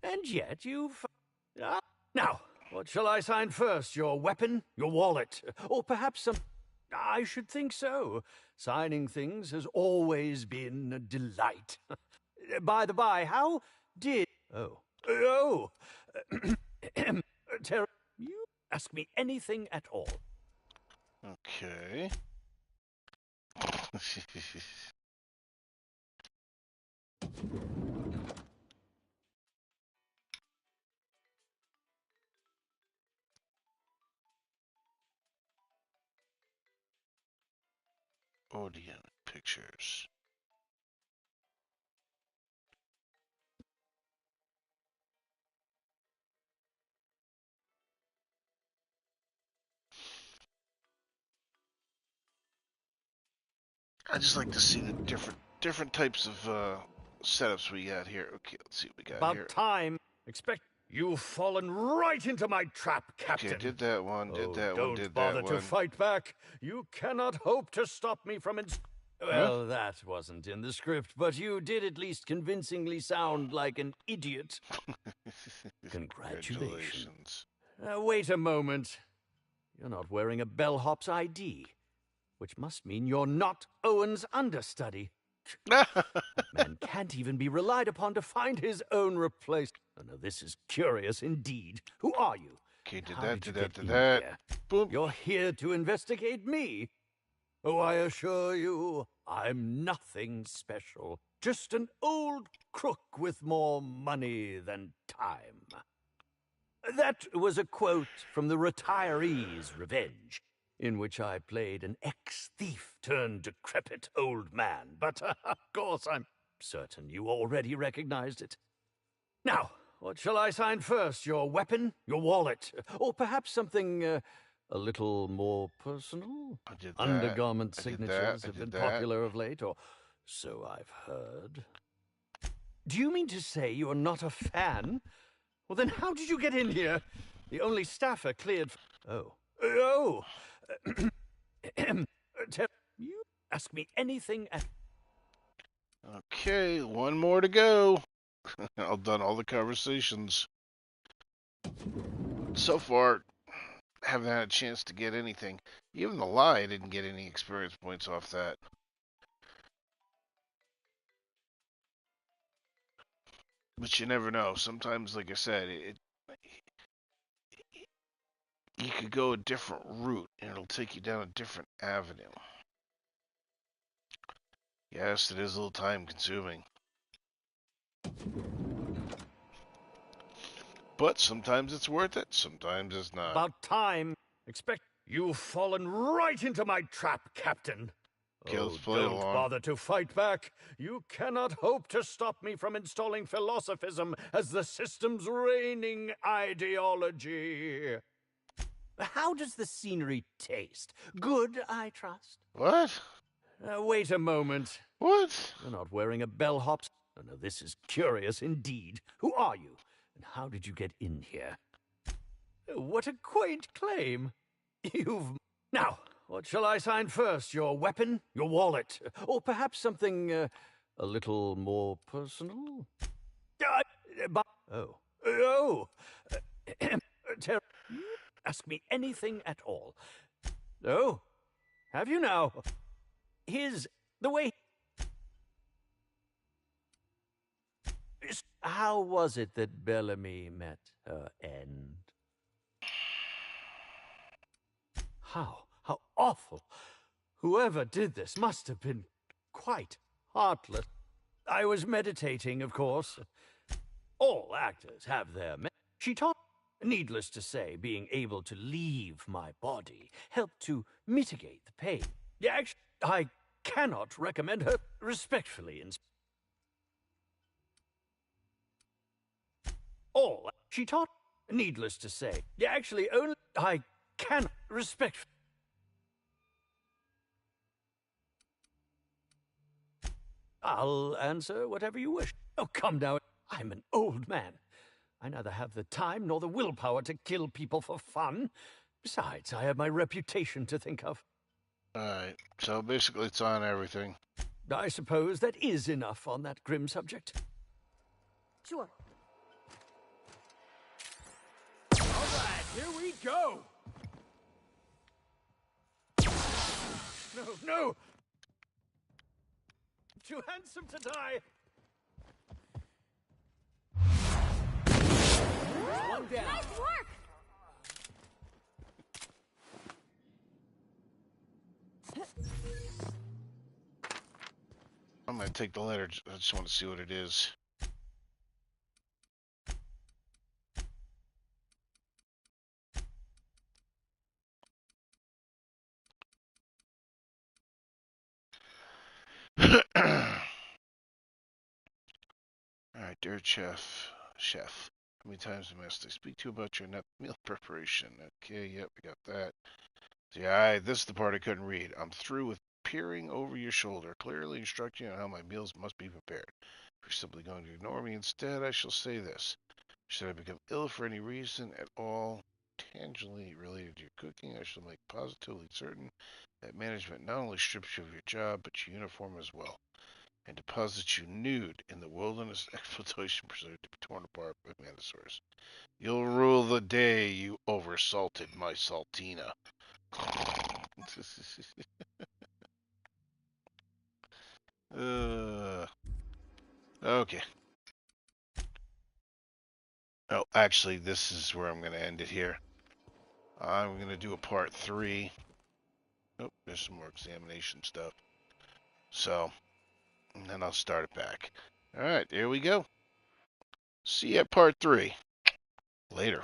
And yet you've... Now, what shall I sign first? Your weapon? Your wallet? Or perhaps some... I should think so. Signing things has always been a delight. By the by, how did... Oh. You ask me anything at all. Okay. Audio pictures. I just like to see the different types of setups we got here. Okay, let's see what we got About here. time. Expect you've fallen right into my trap, Captain. Okay, did that one, did that one, did Don't bother that to one. fight back. You cannot hope to stop me from Well, that wasn't in the script, but you did at least convincingly sound like an idiot. Congratulations. Wait a moment. You're not wearing a bellhop's ID, which must mean you're not Owen's understudy. That man can't even be relied upon to find his own replacement. Oh, no, this is curious indeed. Who are you? Okay, did How that, did did you that, get did in that. here? Boom. You're here to investigate me. Oh, I assure you, I'm nothing special. Just an old crook with more money than time. That was a quote from The Retiree's Revenge, in which I played an ex-thief turned decrepit old man. But, of course, I'm certain you already recognized it. Now, what shall I sign first? Your weapon? Your wallet? Or perhaps something a little more personal? I did that. Undergarment I did signatures that. I have did been that. popular of late, or so I've heard. Do you mean to say you're not a fan? Well, then how did you get in here? The only staffer cleared... Oh. You ask me anything at... Okay, one more to go. I've done all the conversations. So far, haven't had a chance to get anything. Even the lie, I didn't get any experience points off that. But you never know. Sometimes, like I said, you could go a different route, and it'll take you down a different avenue. Yes, it is a little time consuming. But sometimes it's worth it, sometimes it's not. About time. Expect you've fallen right into my trap, Captain. Okay, let's play don't along. bother to fight back. You cannot hope to stop me from installing philosophism as the system's reigning ideology. How does the scenery taste? Good, I trust. What? Wait a moment. What? You're not wearing a bellhop's... Oh, no, this is curious indeed. Who are you? And how did you get in here? What a quaint claim. You've... Now, what shall I sign first? Your weapon? Your wallet? Or perhaps something a little more personal? Ask me anything at all. Oh, have you now? The way... How was it that Bellamy met her end? How awful. Whoever did this must have been quite heartless. I was meditating, of course. All actors have their... She taught... Needless to say, being able to leave my body helped to mitigate the pain. Yeah, actually, I cannot recommend her respectfully. All she taught... Needless to say, yeah, actually, only... I cannot respect... I'll answer whatever you wish. Oh, come now. I'm an old man. I neither have the time nor the willpower to kill people for fun. Besides, I have my reputation to think of. Alright, so basically it's on everything. I suppose that is enough on that grim subject. Sure. All right, here we go. No! Too handsome to die! One down. Nice work! I'm gonna take the letter. I just want to see what it is. Alright, dear chef. How many times must I speak to you about your meal preparation? Okay, yep, we got that. Yeah, this is the part I couldn't read. I'm through with peering over your shoulder, clearly instructing you on how my meals must be prepared. If you're simply going to ignore me instead, I shall say this. Should I become ill for any reason at all tangentially related to your cooking, I shall make positively certain that management not only strips you of your job, but your uniform as well, and deposits you nude in the wilderness exploitation pursuit to be torn apart by Mantisaurus. You'll rule the day you oversalted my saltina. Okay. Oh, actually, this is where I'm going to end it here. I'm going to do a part 3. Oh, there's some more examination stuff. So, and then I'll start it back. All right, there we go. See you at part 3. Later.